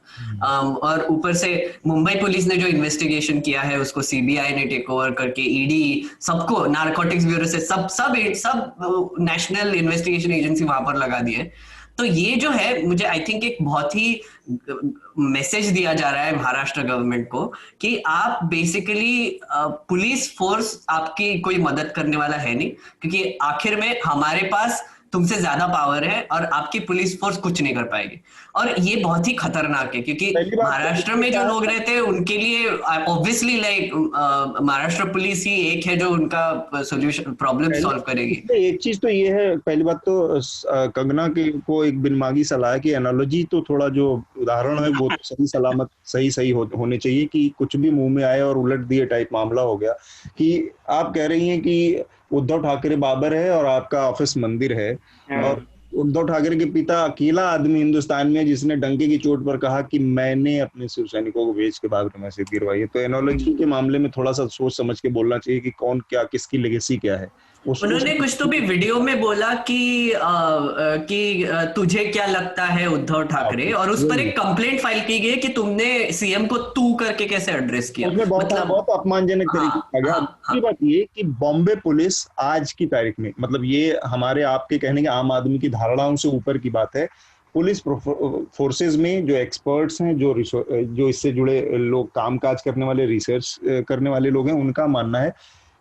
और ऊपर से मुंबई पुलिस ने जो इन्वेस्टिगेशन किया है उसको सीबीआई ने टेक ओवर करके ईडी सबको नारकोटिक्स ब्यूरो से सब नेशनल इन्वेस्टिगेशन एजेंसी वहां पर लगा दी है। तो ये जो है मुझे आई थिंक एक बहुत ही मैसेज दिया जा रहा है महाराष्ट्र गवर्नमेंट को कि आप बेसिकली पुलिस फोर्स आपकी कोई मदद करने वाला है नहीं, क्योंकि आखिर में हमारे पास तुमसे ज्यादा पावर है और आपकी पुलिस फोर्स कुछ नहीं कर पाएगी। और ये बहुत ही खतरनाक है क्योंकि महाराष्ट्र में जो लोग रहते हैं उनके लिए ऑब्वियसली लाइक महाराष्ट्र पुलिस ही एक है जो उनका सोल्यूशन प्रॉब्लम सॉल्व करेगी। एक चीज तो ये है, पहली बात तो कंगना को एक बिनमागी सलाह है कि एनालॉजी तो थोड़ा जो उदाहरण है वो तो सही सलामत सही होने चाहिए, कि कुछ भी मुंह में आए और उलट दिए टाइप मामला हो गया। कि आप कह रही हैं कि उद्धव ठाकरे बाबर है और आपका ऑफिस मंदिर है, और उद्धव ठाकरे के पिता अकेला आदमी हिंदुस्तान में जिसने डंके की चोट पर कहा कि मैंने अपने शिव सैनिकों को भेज के बाबरी मस्जिद गिरवाई है। तो एनोलॉजी के मामले में थोड़ा सा सोच समझ के बोलना चाहिए कि कौन क्या, किसकी लेगेसी क्या है। उन्होंने कुछ तो भी वीडियो में बोला कि तुझे क्या लगता है उद्धव ठाकरे, और उस पर एक कंप्लेंट फाइल की गई कि तुमने सीएम को तू करके कैसे एड्रेस किया, मतलब बहुत अपमानजनक तरीके से। दूसरी बात ये कि बॉम्बे पुलिस आज की तारीख में, मतलब ये हमारे आपके कहने के आम आदमी की धारणाओं से ऊपर की बात है, पुलिस फोर्सेस में जो एक्सपर्ट्स हैं, जो इससे जुड़े लोग, कामकाज करने वाले, रिसर्च करने वाले लोग हैं, उनका मानना है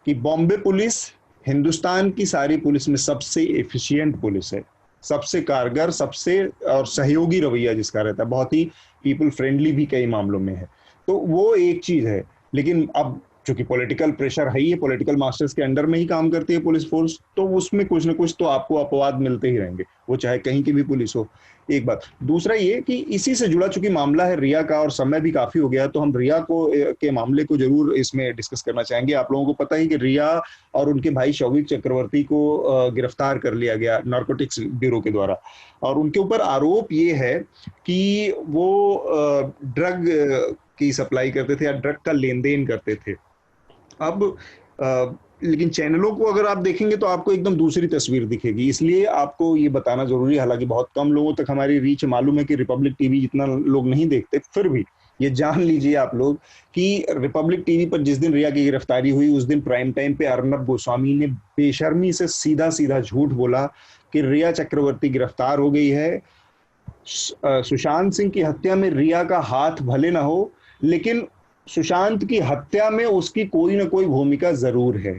कि बॉम्बे पुलिस हिंदुस्तान की सारी पुलिस में सबसे एफिशिएंट पुलिस है, सबसे कारगर, सबसे और सहयोगी रवैया जिसका रहता है, बहुत ही पीपल फ्रेंडली भी कई मामलों में है। तो वो एक चीज है। लेकिन अब चूंकि पॉलिटिकल प्रेशर है ही, पॉलिटिकल मास्टर्स के अंडर में ही काम करती है पुलिस फोर्स, तो उसमें कुछ न कुछ तो आपको अपवाद मिलते ही रहेंगे, वो चाहे कहीं की भी पुलिस हो। एक बात। दूसरा ये कि इसी से जुड़ा चूंकि मामला है रिया का और समय भी काफी हो गया, तो हम रिया के मामले को जरूर इसमें डिस्कस करना चाहेंगे। आप लोगों को पता ही कि रिया और उनके भाई शौविक चक्रवर्ती को गिरफ्तार कर लिया गया नारकोटिक्स ब्यूरो के द्वारा, और उनके ऊपर आरोप ये है कि वो ड्रग की सप्लाई करते थे या ड्रग का लेन देन करते थे। अब लेकिन चैनलों को अगर आप देखेंगे तो आपको एकदम दूसरी तस्वीर दिखेगी, इसलिए आपको ये बताना जरूरी है। हालांकि बहुत कम लोगों तक हमारी रीच मालूम है कि रिपब्लिक टीवी जितना लोग नहीं देखते, फिर भी ये जान लीजिए आप लोग कि रिपब्लिक टीवी पर जिस दिन रिया की गिरफ्तारी हुई उस दिन प्राइम टाइम पे अर्नब गोस्वामी ने बेशर्मी से सीधा सीधा झूठ बोला कि रिया चक्रवर्ती गिरफ्तार हो गई है, सुशांत सिंह की हत्या में रिया का हाथ भले ना हो, लेकिन सुशांत की हत्या में उसकी कोई ना कोई भूमिका जरूर है।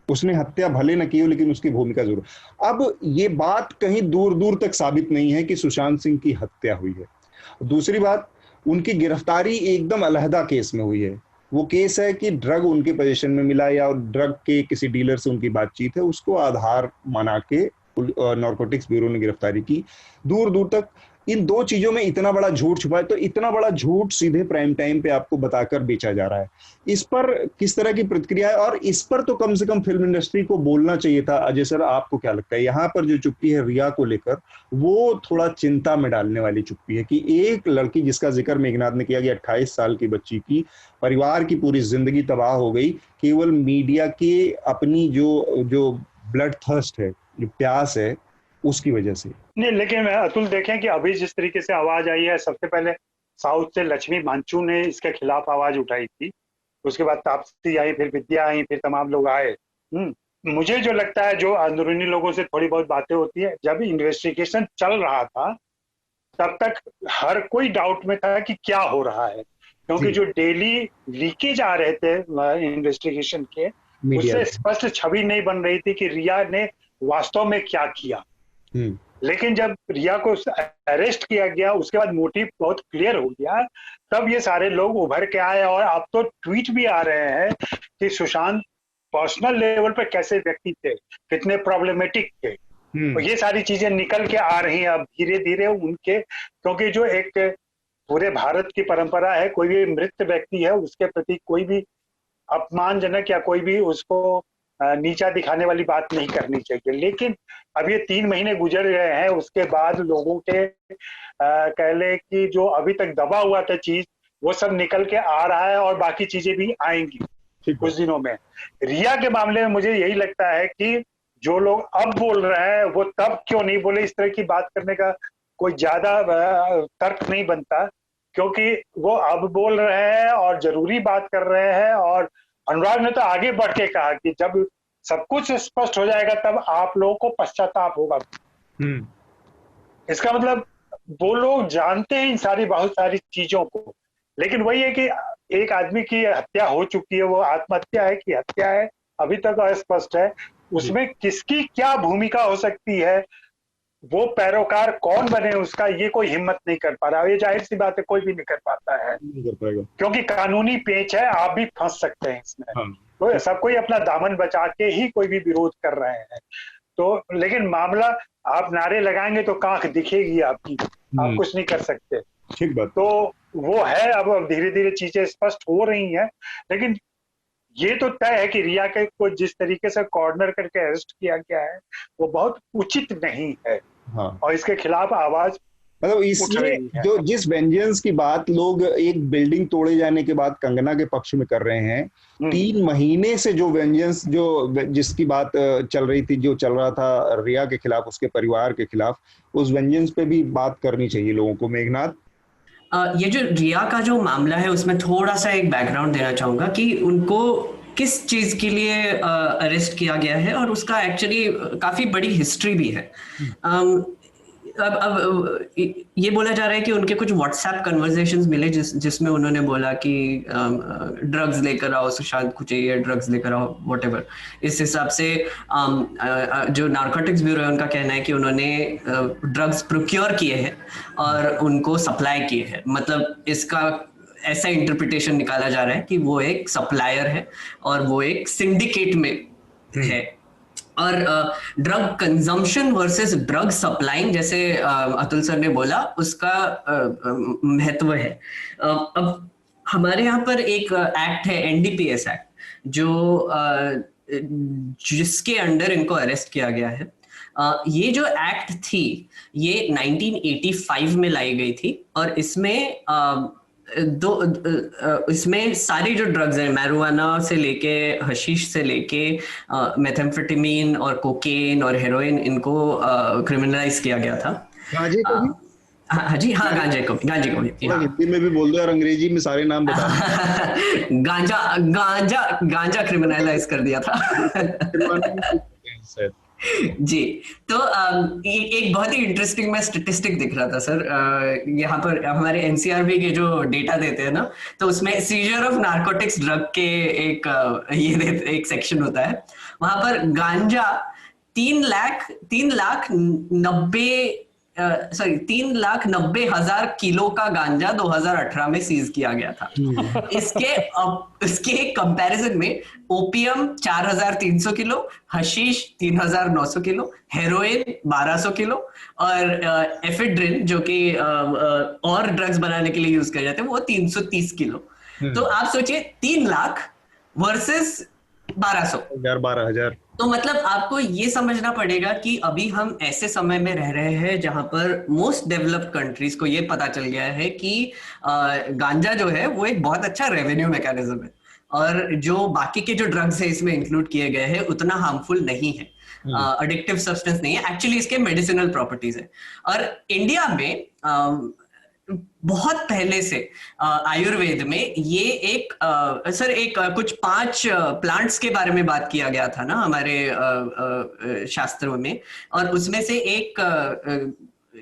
उसने हत्या भले न की हो लेकिन उसकी भूमिका जरूर। अब ये बात कहीं दूर दूर तक साबित नहीं है कि सुशांत सिंह की हत्या हुई है। दूसरी बात, उनकी गिरफ्तारी एकदम अलहदा केस में हुई है। वो केस है कि ड्रग उनके पोजीशन में मिला या ड्रग के किसी डीलर से उनकी बातचीत है, उसको आधार बना के नारकोटिक्स ब्यूरो ने गिरफ्तारी की। दूर दूर तक इन दो चीजों में इतना बड़ा झूठ छुपा है, तो इतना बड़ा झूठ सीधे प्राइम टाइम पे आपको बताकर बेचा जा रहा है। इस पर किस तरह की प्रतिक्रिया है, और इस पर तो कम से कम फिल्म इंडस्ट्री को बोलना चाहिए था। अजय सर, आपको क्या लगता है यहाँ पर जो चुप्पी है रिया को लेकर, वो थोड़ा चिंता में डालने वाली चुप्पी है कि एक लड़की जिसका जिक्र मेघनाथ ने किया कि 28 साल की बच्ची की परिवार की पूरी जिंदगी तबाह हो गई केवल मीडिया के अपनी जो ब्लड थर्स्ट है, जो प्यास है, उसकी वजह से। नहीं, लेकिन अतुल देखें कि अभी जिस तरीके से आवाज आई है, सबसे पहले साउथ से लक्ष्मी मांचू ने इसके खिलाफ आवाज उठाई थी, उसके बाद तापसी आई, फिर विद्या आई, फिर तमाम लोग आए। मुझे जो लगता है, जो अंदरूनी लोगों से थोड़ी बहुत बातें होती है, जब इन्वेस्टिगेशन चल रहा था तब तक हर कोई डाउट में था कि क्या हो रहा है, क्योंकि जो डेली लीकेज आ रहे थे इन्वेस्टिगेशन के, उससे स्पष्ट छवि नहीं बन रही थी कि रिया ने वास्तव में क्या किया। लेकिन जब रिया को अरेस्ट किया गया, उसके बाद मोटिव बहुत क्लियर हो गया, तब ये सारे लोग उभर के आए। और अब तो ट्वीट भी आ रहे हैं कि सुशांत पर्सनल लेवल पर कैसे व्यक्ति थे, कितने प्रॉब्लमेटिक थे। तो ये सारी चीजें निकल के आ रही हैं अब धीरे धीरे उनके, क्योंकि जो एक पूरे भारत की परंपरा है, कोई भी मृत व्यक्ति है उसके प्रति कोई भी अपमानजनक या कोई भी उसको नीचा दिखाने वाली बात नहीं करनी चाहिए। लेकिन अब ये 3 महीने गुजर गए हैं, उसके बाद लोगों के कह ले कि जो अभी तक दबा हुआ था चीज, वो सब निकल के आ रहा है और बाकी चीजें भी आएंगी कुछ दिनों में। रिया के मामले में मुझे यही लगता है कि जो लोग अब बोल रहे हैं वो तब क्यों नहीं बोले, इस तरह की बात करने का कोई ज्यादा तर्क नहीं बनता, क्योंकि वो अब बोल रहे हैं और जरूरी बात कर रहे हैं। और अनुराग ने तो आगे बढ़ के कहा कि जब सब कुछ स्पष्ट हो जाएगा तब आप लोगों को पश्चाताप होगा। इसका मतलब वो लोग जानते हैं इन सारी बहुत सारी चीजों को, लेकिन वही है कि एक आदमी की हत्या हो चुकी है, वो आत्महत्या है कि हत्या है अभी तक अस्पष्ट है। उसमें किसकी क्या भूमिका हो सकती है, वो पैरोकार कौन बने उसका, ये कोई हिम्मत नहीं कर पा रहा। ये जाहिर सी बात है, कोई भी नहीं कर पाता है, नहीं कर पाएगा, क्योंकि कानूनी पेच है, आप भी फंस सकते हैं इसमें। तो सब कोई अपना दामन बचा के ही कोई भी विरोध कर रहे हैं। तो लेकिन मामला, आप नारे लगाएंगे तो कांख दिखेगी आपकी, आप कुछ नहीं कर सकते। ठीक बात। तो वो है, अब धीरे धीरे चीजें स्पष्ट हो रही हैं, लेकिन ये तो तय है कि रिया के को जिस तरीके से कॉर्नर करके अरेस्ट किया गया है वो बहुत उचित नहीं है। और इसके खिलाफ आवाज मतलब इसलिए जो जिस वेंजेंस की बात लोग एक बिल्डिंग तोड़े जाने के बाद कंगना के पक्ष में कर रहे हैं, 3 महीने से जो वेंजेंस जिसकी बात चल रही थी, जो चल रहा था रिया के खिलाफ, उसके परिवार के खिलाफ, उस वेंजेंस पे भी बात करनी चाहिए लोगों को। मेघनाथ, ये जो रिया का जो मामला है उसमें थोड़ा सा एक बैकग्राउंड देना चाहूंगा कि उनको किस चीज के लिए अरेस्ट किया गया है, और उसका एक्चुअली काफी बड़ी हिस्ट्री भी है। अब ये बोला जा रहा है कि उनके कुछ व्हाट्सएप कन्वर्सेशंस मिले जिसमें उन्होंने बोला कि ड्रग्स लेकर आओ, सुशांत को चाहिए ड्रग्स लेकर आओ, व्हाटएवर। इस हिसाब से जो नारकोटिक्स ब्यूरो है उनका कहना है कि उन्होंने ड्रग्स प्रोक्योर किए हैं और उनको सप्लाई किए हैं। मतलब इसका ऐसा इंटरप्रिटेशन निकाला जा रहा है कि वो एक सप्लायर है और वो एक सिंडिकेट में है। और drug consumption versus drug supplying, जैसे अतुल सर ने बोला, उसका महत्व है। अब हमारे यहाँ पर एक एक्ट है, एनडीपीएस एक्ट, जो जिसके अंडर इनको अरेस्ट किया गया है। ये जो एक्ट थी ये 1985 में लाई गई थी, और इसमें इसमें सारी जो ड्रग्स हैं, मैरिजुआना से लेके हशीश से लेके मेथाम्फेटामिन और कोकेन और हेरोइन, इनको क्रिमिनलाइज किया गया था। गांजे को भी? हाँ जी, हाँ, गांजे को भी। हिंदी में भी बोल दो और अंग्रेजी में सारे नाम बता। गांजा क्रिमिनलाइज कर दिया था। जी। तो एक बहुत ही इंटरेस्टिंग मैं स्टेटिस्टिक दिख रहा था सर, यहाँ पर हमारे एनसीआरबी के जो डेटा देते हैं ना, तो उसमें सीजर ऑफ नारकोटिक्स ड्रग के एक सेक्शन होता है। वहां पर गांजा 3,90,000 किलो का गांजा 2018 में सीज किया गया था। इसके कंपैरिजन में opium 4,300 kilo, hashish 3,900 kilo, heroin 1,200 kilo और एफेड्रिन, जो कि और ड्रग्स बनाने के लिए यूज किया जाते हैं, वो 330 किलो। तो आप सोचिए 3 लाख वर्सेस 12,000। तो मतलब आपको ये समझना पड़ेगा कि अभी हम ऐसे समय में रह रहे हैं जहां पर मोस्ट डेवलप्ड कंट्रीज को ये पता चल गया है कि गांजा जो है वो एक बहुत अच्छा रेवेन्यू मैकेनिज्म है, और जो बाकी के जो ड्रग्स है इसमें इंक्लूड किए गए हैं उतना हार्मफुल नहीं है, एडिक्टिव सब्सटेंस नहीं है, एक्चुअली इसके मेडिसिनल प्रॉपर्टीज है। और इंडिया में बहुत पहले से आयुर्वेद में ये एक कुछ 5 प्लांट्स के बारे में बात किया गया था ना हमारे शास्त्रों में, और उसमें से एक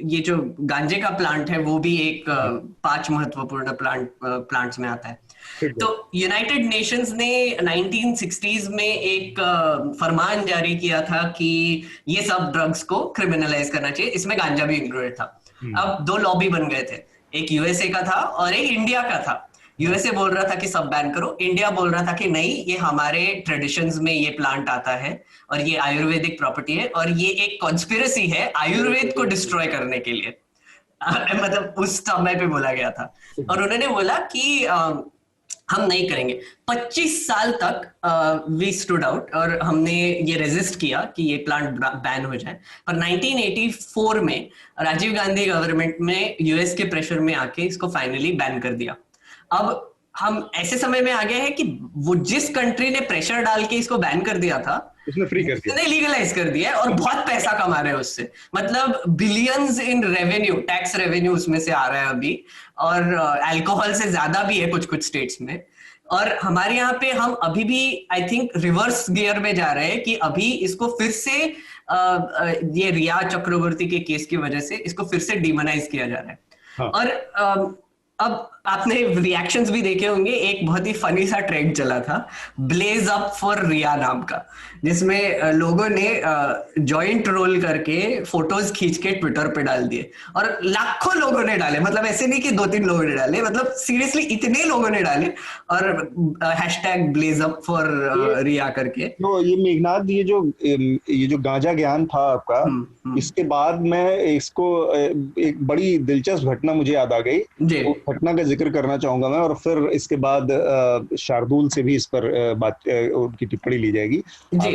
ये जो गांजे का प्लांट है वो भी एक 5 महत्वपूर्ण प्लांट्स में आता है। तो यूनाइटेड नेशंस ने 1960s में एक फरमान जारी किया था कि ये सब ड्रग्स को क्रिमिनलाइज करना चाहिए, इसमें गांजा भी इंक्लूडेड था। अब दो लॉबी बन गए थे, एक यूएसए का था और एक इंडिया का था। यूएसए बोल रहा था कि सब बैन करो, इंडिया बोल रहा था कि नहीं, ये हमारे ट्रेडिशंस में ये प्लांट आता है और ये आयुर्वेदिक प्रॉपर्टी है और ये एक कॉन्स्पिरेसी है आयुर्वेद को डिस्ट्रॉय करने के लिए। मतलब उस समय पे बोला गया था और उन्होंने बोला कि हम नहीं करेंगे। 25 साल तक वी स्टूड आउट और हमने ये रेजिस्ट किया कि ये प्लांट बैन हो जाए। पर 1984 में राजीव गांधी गवर्नमेंट में यूएस के प्रेशर में आके इसको फाइनली बैन कर दिया। अब हम ऐसे समय में आ गए हैं कि वो जिस कंट्री ने प्रेशर डाल के इसको बैन कर दिया था उसने फ्री कर दिया, लीगलाइज कर दिया और बहुत पैसा कमा रहे हैं उससे। मतलब billions in revenue, tax revenue उसमें से आ रहा है अभी, और अल्कोहल से ज्यादा भी है कुछ कुछ स्टेट्स में। और हमारे यहाँ पे हम अभी भी आई थिंक रिवर्स गियर में जा रहे हैं कि अभी इसको फिर से ये रिया चक्रवर्ती के केस की वजह से इसको फिर से डिमोनाइज किया जा रहा है। हाँ। और अब आपने रिएक्शंस भी देखे होंगे, एक बहुत ही फनी सा ट्रेंड चला था ब्लेज अप फॉर रिया नाम का, जिसमें लोगों ने जॉइंट रोल करके फोटोज खींच के ट्विटर पे डाल दिए और लाखों लोगों ने डाले। मतलब ऐसे नहीं कि 2-3 लोगों ने डाले, मतलब सीरियसली इतने लोगों ने डाले और हैशटैग ब्लेज अप फॉर रिया करके। तो ये मेघनाथ, ये जो गांजा ज्ञान था आपका, इसके बाद मैं इसको एक बड़ी दिलचस्प घटना मुझे याद आ गई, घटना का जिक्र करना चाहूंगा मैं, और फिर इसके बाद शार्दुल से भी इस पर बात उनकी टिप्पणी ली जाएगी। जी,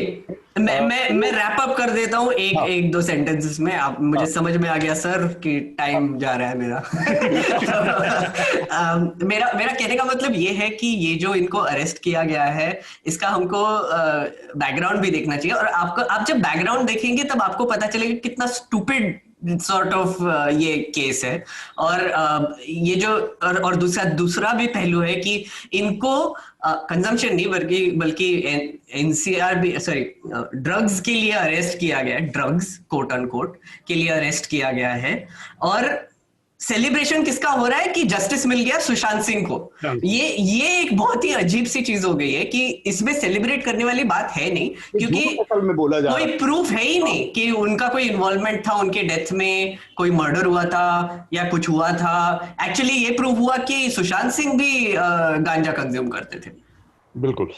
मैं रैप अप कर देता हूँ एक दो सेंटेंसेस में। आप मुझे समझ में आ गया सर कि टाइम जा रहा है मेरा। मेरा कहने का मतलब ये है कि ये जो इनको अरेस्ट किया गया है इसका हमको बैकग्राउंड भी देखना चाहिए, और आप जब बैकग्राउंड देखेंगे तब आपको पता चलेगा कितना स्टूपिड सॉर्ट ऑफ ये केस है। और ये जो और दूसरा भी पहलू है कि इनको कंजम्पशन नहीं बल्कि एनसीआर भी ड्रग्स के लिए अरेस्ट किया गया है, ड्रग्स कोट अनकोट के लिए अरेस्ट किया गया है। और सेलिब्रेशन किसका हो रहा है कि जस्टिस मिल गया सुशांत सिंह को। ये एक बहुत ही अजीब सी चीज हो गई है कि इसमें सेलिब्रेट करने वाली बात है नहीं, क्योंकि में बोला जा कोई प्रूफ है ही नहीं कि उनका कोई इन्वॉल्वमेंट था, उनके डेथ में कोई मर्डर हुआ था या कुछ हुआ था। एक्चुअली ये प्रूव हुआ कि सुशांत सिंह भी गांजा कंज्यूम करते थे। बिल्कुल।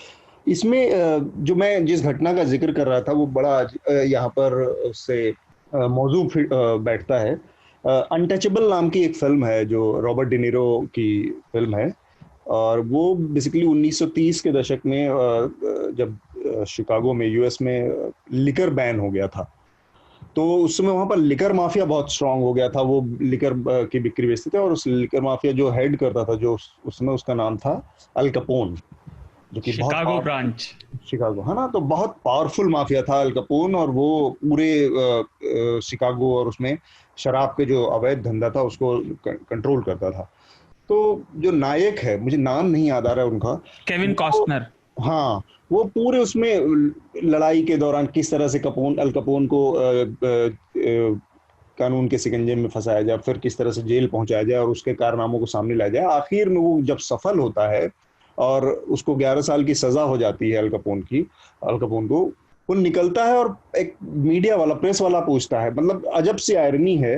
इसमें जो मैं जिस घटना का जिक्र कर रहा था वो बड़ा यहाँ पर उससे मौजू बैठता है। अनटचेबल नाम की एक फिल्म है जो रॉबर्ट डिनीरो की फिल्म है, और वो बेसिकली 1930 के दशक में जब शिकागो में यूएस में लिकर बैन हो गया था, तो उस समय वहाँ पर लिकर माफिया बहुत स्ट्रांग हो गया था। वो लिकर की बिक्री बेचते थे और उस लिकर माफिया जो हेड करता था, जो उसमें उसका नाम था अल कैपोन, जो कि शिकागो ब्रांच, शिकागो, है ना। तो बहुत पावरफुल माफिया था अल कैपोन, और वो पूरे शिकागो और उसमें शराब के जो अवैध धंधा था उसको कंट्रोल करता था। तो जो नायक है, मुझे नाम नहीं याद आ रहा है उनका, केविन कॉस्टनर, हाँ, वो पूरे उसमें लड़ाई के दौरान किस तरह से अल कैपोन को कानून के शिकंजे में फंसाया जाए, फिर किस तरह से जेल पहुंचाया जाए और उसके कारनामों को सामने लाया जाए। आखिर में वो जब सफल होता है और उसको 11 साल की सजा हो जाती है अल कैपोन को, वो निकलता है और एक मीडिया वाला, प्रेस वाला पूछता है, मतलब अजब सी आयरनी है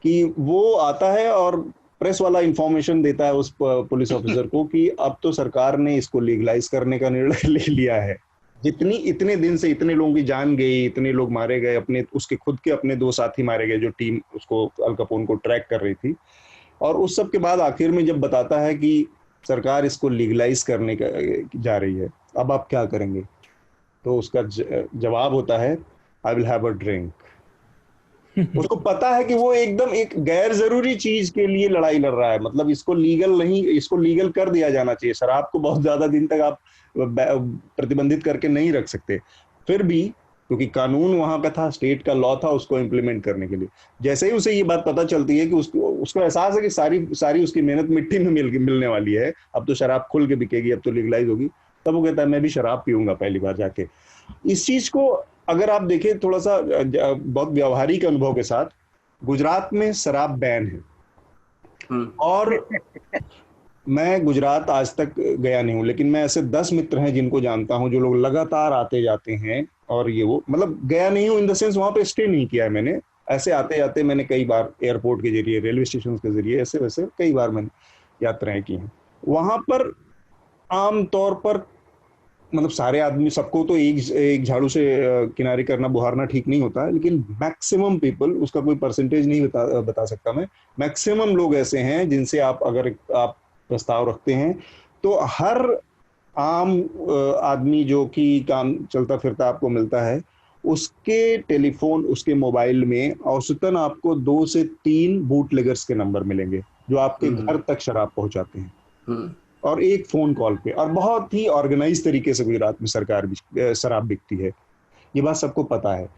कि वो आता है और प्रेस वाला इंफॉर्मेशन देता है उस पुलिस ऑफिसर को कि अब तो सरकार ने इसको लीगलाइज करने का निर्णय ले लिया है। इतने दिन से इतने लोगों की जान गई, इतने लोग मारे गए, उसके खुद के अपने 2 साथी मारे गए जो टीम उसको अल कैपोन को ट्रैक कर रही थी। और उस सब के बाद आखिर में जब बताता है कि सरकार इसको लीगलाइज करने का जा रही है, अब आप क्या करेंगे, तो उसका जवाब होता है I will have a drink. उसको पता है कि वो एकदम एक गैर जरूरी चीज के लिए लड़ाई लड़ रहा है, मतलब इसको लीगल कर दिया जाना चाहिए। शराब को बहुत ज्यादा दिन तक आप प्रतिबंधित करके नहीं रख सकते, फिर भी क्योंकि कानून वहां का था, स्टेट का लॉ था उसको इम्प्लीमेंट करने के लिए। जैसे ही उसे ये बात पता चलती है कि उसको एहसास है कि सारी उसकी मेहनत मिट्टी में मिलने वाली है, अब तो शराब खुल के बिकेगी, अब तो लीगलाइज होगी, तब वो कहता है मैं भी शराब पीऊंगा पहली बार जाके। इस चीज को अगर आप देखें थोड़ा सा बहुत व्यवहारिक अनुभव के साथ, गुजरात में शराब बैन है और मैं गुजरात आज तक गया नहीं हूँ, लेकिन मैं ऐसे 10 मित्र हैं जिनको जानता हूँ जो लोग लगातार आते जाते हैं, और ये वो मतलब गया नहीं हूँ इन द सेंस वहां पे स्टे नहीं किया है मैंने, ऐसे आते जाते मैंने कई बार एयरपोर्ट के जरिए, रेलवे स्टेशन के जरिए, ऐसे वैसे कई बार मैंने यात्राएं की हैं। वहां पर आम तौर पर मतलब सारे आदमी, सबको तो एक झाड़ू से किनारे करना, बुहारना ठीक नहीं होता है, लेकिन मैक्सिमम पीपल, उसका कोई परसेंटेज नहीं बता सकता मैं, मैक्सिमम लोग ऐसे हैं जिनसे अगर आप प्रस्ताव रखते हैं तो हर आम आदमी जो कि काम चलता फिरता आपको मिलता है, उसके टेलीफोन, उसके मोबाइल में औसतन आपको 2 से 3 बूटलेगर्स के नंबर मिलेंगे जो आपके घर तक शराब पहुंचाते हैं, और एक फोन कॉल पे, और बहुत ही ऑर्गेनाइज तरीके से गुजरात में शराब बिकती है, ये बात सबको पता है।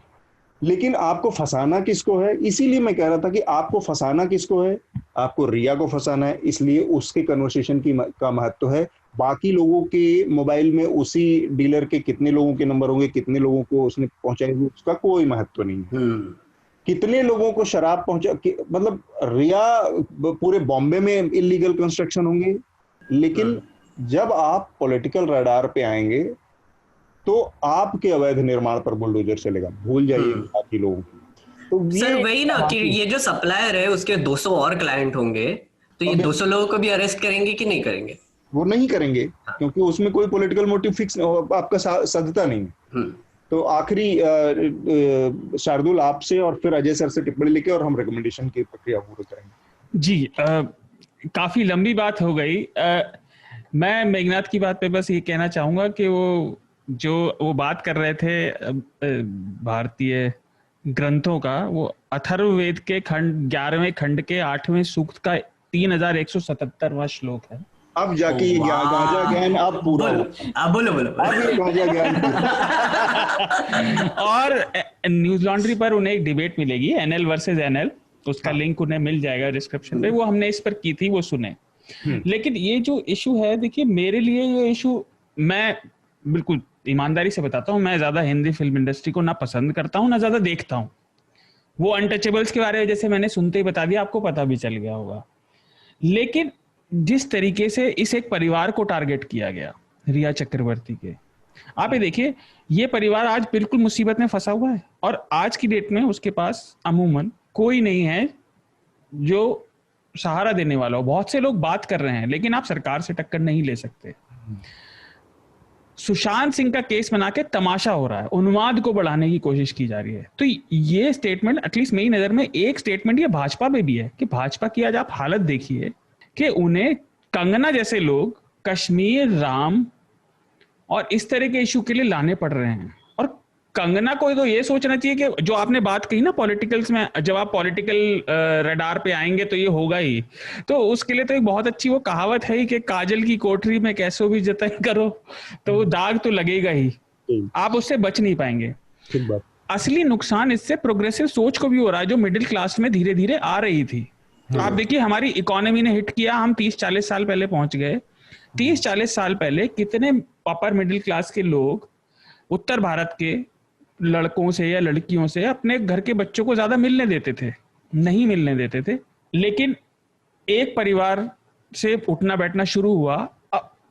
लेकिन आपको फंसाना किसको है? इसीलिए मैं कह रहा था कि आपको फंसाना किसको है, आपको रिया को फंसाना है, इसलिए उसके कन्वर्सेशन का महत्व है। बाकी लोगों के मोबाइल में उसी डीलर के कितने लोगों के नंबर होंगे, कितने लोगों को उसने पहुंचाए हुए, उसका कोई महत्व नहीं है। कितने लोगों को शराब मतलब रिया पूरे बॉम्बे में इलीगल कंस्ट्रक्शन होंगे, लेकिन जब आप पॉलिटिकल रडार पे आएंगे तो आपके अवैध निर्माण पर बुलडोजर चलेगा, भूल जाइए बाकी लोगों की। तो सर वही ना कि ये जो सप्लायर है उसके 200 और क्लाइंट होंगे, तो ये 200 लोगों को भी अरेस्ट करेंगे कि नहीं करेंगे? वो नहीं करेंगे, क्योंकि उसमें कोई पॉलिटिकल मोटिव फिक्स आपका सदता नहीं। तो आखिरी शार्दुल आपसे और फिर अजय सर से टिप्पणी लेके और हम रिकमेंडेशन की प्रक्रिया पूरी करेंगे। जी, काफी लंबी बात हो गई। मैं मेघनाथ की बात पे बस ये कहना चाहूंगा कि वो बात कर रहे थे भारतीय ग्रंथों का, वो अथर्ववेद के खंड 11वें खंड के 8वें सूक्त का 3177वां श्लोक है। अब जाके ये गांजा ज्ञान अब पूरा बोलो अब ये गांजा ज्ञान और न्यूज लॉन्ड्री पर उन्हें एक डिबेट मिलेगी, एनएल वर्सेस एनएल, उसका लिंक उन्हें मिल जाएगा डिस्क्रिप्शन पे, वो हमने इस पर की थी, वो सुने। लेकिन ये जो इशू है, देखिए मेरे लिए ये इशू, मैं बिल्कुल ईमानदारी से बताता हूँ, मैं ज्यादा हिंदी फिल्म इंडस्ट्री को ना पसंद करता हूँ ना ज्यादा देखता हूँ। वो अनटचेबल्स के बारे में जैसे मैंने सुनते ही बता दिया, आपको पता भी चल गया होगा। लेकिन जिस तरीके से इस एक परिवार को टारगेट किया गया, रिया चक्रवर्ती के, आप ये देखिए, ये परिवार आज बिल्कुल मुसीबत में फंसा हुआ है, और आज की डेट में उसके पास अमूमन कोई नहीं है जो सहारा देने वाला हो। बहुत से लोग बात कर रहे हैं, लेकिन आप सरकार से टक्कर नहीं ले सकते। सुशांत सिंह का केस बना के तमाशा हो रहा है, उन्माद को बढ़ाने की कोशिश की जा रही है। तो ये स्टेटमेंट, एटलीस्ट मेरी नजर में एक स्टेटमेंट ये भाजपा में भी है कि भाजपा की आज आप हालत देखिए कि उन्हें कंगना जैसे लोग कश्मीर, राम और इस तरह के इशू के लिए लाने पड़ रहे हैं। और कंगना को तो ये सोचना चाहिए कि जो आपने बात कही ना पॉलिटिकल्स में, जब आप पॉलिटिकल रडार पे आएंगे तो ये होगा ही, तो उसके लिए तो एक बहुत अच्छी वो कहावत है कि काजल की कोठरी में कैसो भी जतन करो तो वो दाग तो लगेगा ही, आप उससे बच नहीं पाएंगे। असली नुकसान इससे प्रोग्रेसिव सोच को भी हो रहा है, जो मिडिल क्लास में धीरे धीरे आ रही थी। आप देखिए, हमारी इकोनॉमी ने हिट किया, हम 30-40 साल पहले पहुंच गए। 30-40 साल पहले कितने अपर मिडिल क्लास के लोग उत्तर भारत के लड़कों से या लड़कियों से अपने घर के बच्चों को ज्यादा मिलने देते थे? नहीं मिलने देते थे। लेकिन एक परिवार से उठना बैठना शुरू हुआ,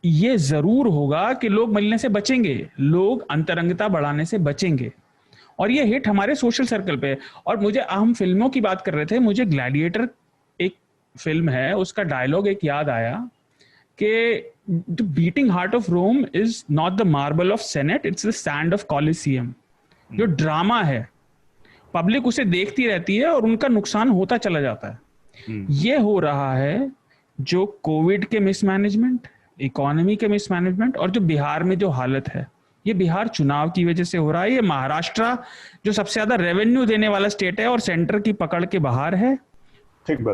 ये जरूर होगा कि लोग मिलने से बचेंगे, लोग अंतरंगता बढ़ाने से बचेंगे, और ये हिट हमारे सोशल सर्कल पे। और मुझे, हम फिल्मों की बात कर रहे थे, मुझे ग्लैडिएटर एक फिल्म है, उसका डायलॉग एक याद आया कि the beating heart of Rome is not the marble of Senate, it's the sand of Colosseum. जो ड्रामा है, पब्लिक उसे देखती रहती है और उनका नुकसान होता चला जाता है। ये हो रहा है जो कोविड के मिसमैनेजमेंट, इकोनॉमी के मिसमैनेजमेंट, और जो बिहार में जो हालत है, ये बिहार चुनाव की वजह से हो रहा है। ये महाराष्ट्र जो सबसे ज्यादा रेवेन्यू देने वाला स्टेट है और सेंटर की पकड़ के बाहर है,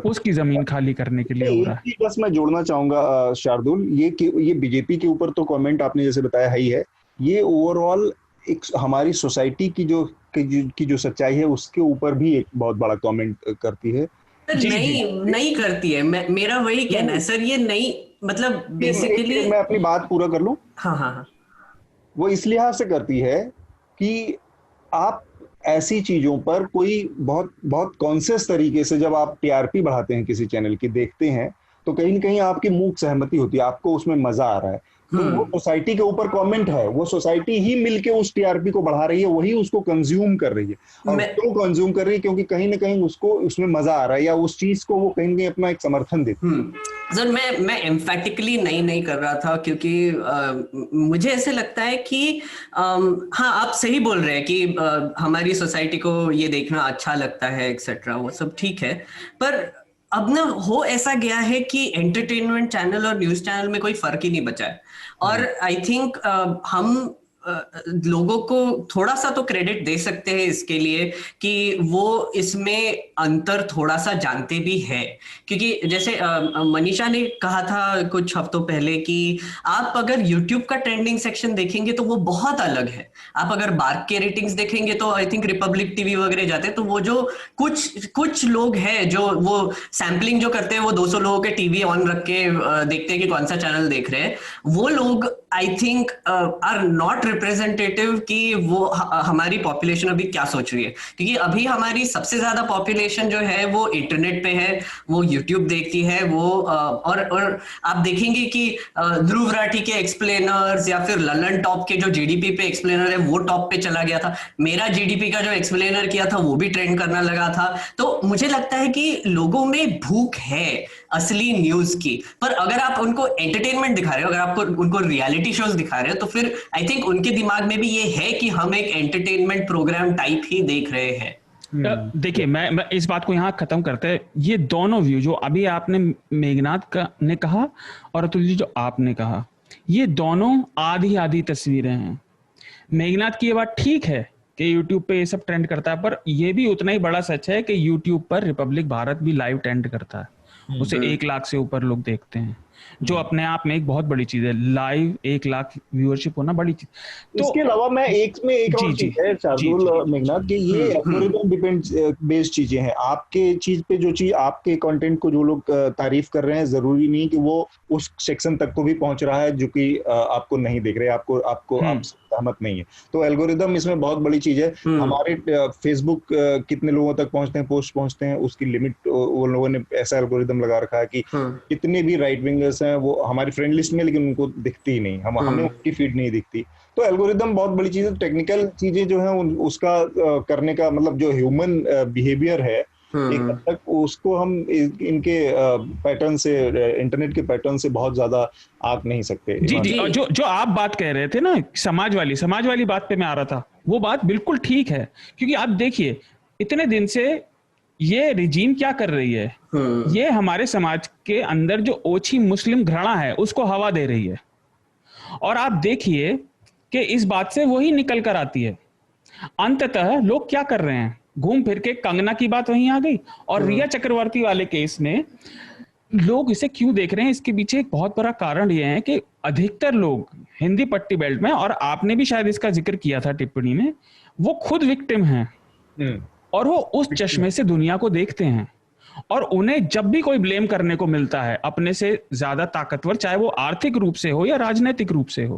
उसकी जमीन खाली करने के लिए हो रहा है। बस मैं जोड़ना चाहूंगा शार्दुल, ये बीजेपी के ऊपर तो कमेंट आपने जैसे बताया है ही है, ये ओवरऑल एक हमारी सोसाइटी की जो सच्चाई है उसके ऊपर भी एक बहुत बड़ा कमेंट करती है। नहीं करती है, मेरा वही कहना है सर, ये नहीं, मतलब बेसिकली मैं अपनी बात पूरा कर लूं। हाँ। वो इस लिहाज से करती है कि आप ऐसी चीजों पर कोई बहुत बहुत कॉन्शियस तरीके से जब आप टीआरपी बढ़ाते हैं किसी चैनल की, देखते हैं, तो कहीं ना कहीं आपकी मूक सहमति होती है, आपको उसमें मजा आ रहा है, तो वो सोसाइटी के ऊपर कमेंट है, वो सोसाइटी ही मिलके उस टीआरपी को बढ़ा रही है, वही उसको कंज्यूम कर रही है। और क्यों कंज्यूम कर रही है? क्योंकि कहीं ना कहीं उसको उसमें मजा आ रहा है, या उस चीज को वो कहीं ना कहीं अपना एक समर्थन देती है। सर मैं एम्फेटिकली नहीं कर रहा था, क्योंकि मुझे ऐसे लगता है कि हाँ, आप सही बोल रहे हैं कि हमारी सोसाइटी को ये देखना अच्छा लगता है एक्सेट्रा, वो सब ठीक है, पर अब ना हो ऐसा गया है कि एंटरटेनमेंट चैनल और न्यूज चैनल में कोई फर्क ही नहीं बचा है। और आई थिंक हम लोगों को थोड़ा सा तो क्रेडिट दे सकते हैं इसके लिए कि वो इसमें अंतर थोड़ा सा जानते भी है, क्योंकि जैसे मनीषा ने कहा था कुछ हफ्तों पहले कि आप अगर YouTube का ट्रेंडिंग सेक्शन देखेंगे तो वो बहुत अलग है। आप अगर बार्क के रेटिंग्स देखेंगे तो आई थिंक रिपब्लिक टीवी वगैरह जाते हैं तो वो जो कुछ लोग हैं जो वो सैम्पलिंग जो करते हैं, वो 200 लोगों के टीवी ऑन रख के देखते हैं कि कौन सा चैनल देख रहे हैं, वो लोग I think are not representative कि वो हमारी पॉपुलेशन अभी क्या सोच रही है। क्योंकि अभी हमारी सबसे ज्यादा पॉपुलेशन जो है वो इंटरनेट पे है, वो यूट्यूब देखती है, वो और आप देखेंगे कि ध्रुव राठी के एक्सप्लेनर्स या फिर ललन टॉप के जो जीडीपी पे एक्सप्लेनर है वो टॉप पे चला गया था। मेरा जीडीपी का जो एक्सप्लेनर किया था वो भी ट्रेंड करना लगा था। तो मुझे लगता है कि लोगों में भूख है असली न्यूज की, पर अगर आप उनको एंटरटेनमेंट दिखा रहे हो, अगर आपको उनको रियलिटी शोज दिखा रहे हो, तो फिर आई थिंक उनके दिमाग में भी ये है कि हम एक एंटरटेनमेंट प्रोग्राम टाइप ही देख रहे हैं। देखिए, मैं इस बात को यहाँ खत्म करते हैं। ये दोनों व्यू जो अभी आपने मेघनाथ ने कहा और अतुल जी जो आपने कहा, ये दोनों आधी आधी तस्वीरें हैं। मेघनाथ की ये बात ठीक है कि YouTube पे ये सब ट्रेंड करता है, पर ये भी उतना ही बड़ा सच है कि YouTube पर रिपब्लिक भारत भी लाइव ट्रेंड करता है, उसे 1 लाख से ऊपर लोग देखते हैं, जो अपने आप में एक बहुत बड़ी चीज है। लाइव 1 लाख व्यूअरशिप होना बड़ी चीज। तो इसके अलावा मैं एक और चीज है शार्दुल, मेघनाथ, कि ये एल्गोरिथम डिपेंड बेस्ड चीजें हैं। आपके चीज पे जो चीज, आपके कंटेंट को जो लोग तारीफ कर रहे हैं, जरूरी नहीं कि वो उस सेक्शन तक को भी पहुंच रहा है जो कि आपको नहीं देख रहे, आपको आप सहमत नहीं है। तो एल्गोरिदम इसमें बहुत बड़ी चीज है। हमारे फेसबुक कितने लोगों तक पहुंचते हैं, पोस्ट पहुंचते हैं, उसकी लिमिट वो लोगों ने ऐसा एल्गोरिदम लगा रखा है कि कितने भी राइट विंगर्स हैं वो हमारी फ्रेंड लिस्ट में, लेकिन उनको दिखती ही नहीं, हमें उनकी फीड नहीं दिखती। तो एल्गोरिदम बहुत बड़ी चीज है। टेक्निकल चीजें जो है उसका करने का मतलब जो ह्यूमन बिहेवियर है, एक हद तक उसको हम इनके पैटर्न से, इंटरनेट के पैटर्न से बहुत ज्यादा आंक नहीं सकते। जी, और जो आप बात कह रहे थे ना, समाज वाली बात पे मैं आ रहा था, वो बात बिल्कुल ठीक है। क्योंकि आप देखिए, इतने दिन से ये रिजीम क्या कर रही है, ये हमारे समाज के अंदर जो ओछी मुस्लिम घृणा है उसको हवा दे रही है। और आप देखिए कि इस बात से वही निकल कर आती है। अंततः लोग क्या कर रहे हैं, घूम फिर के कंगना की बात वहीं आ गई, और रिया चक्रवर्ती वाले केस में लोग इसे क्यों देख रहे हैं, इसके पीछे एक बहुत बड़ा कारण यह है कि अधिकतर लोग हिंदी पट्टी बेल्ट में, और आपने भी शायद इसका जिक्र किया था टिप्पणी में, वो खुद विक्टिम हैं और वो उस चश्मे से दुनिया को देखते हैं। और उन्हें जब भी कोई ब्लेम करने को मिलता है अपने से ज्यादा ताकतवर, चाहे वो आर्थिक रूप से हो या राजनीतिक रूप से हो,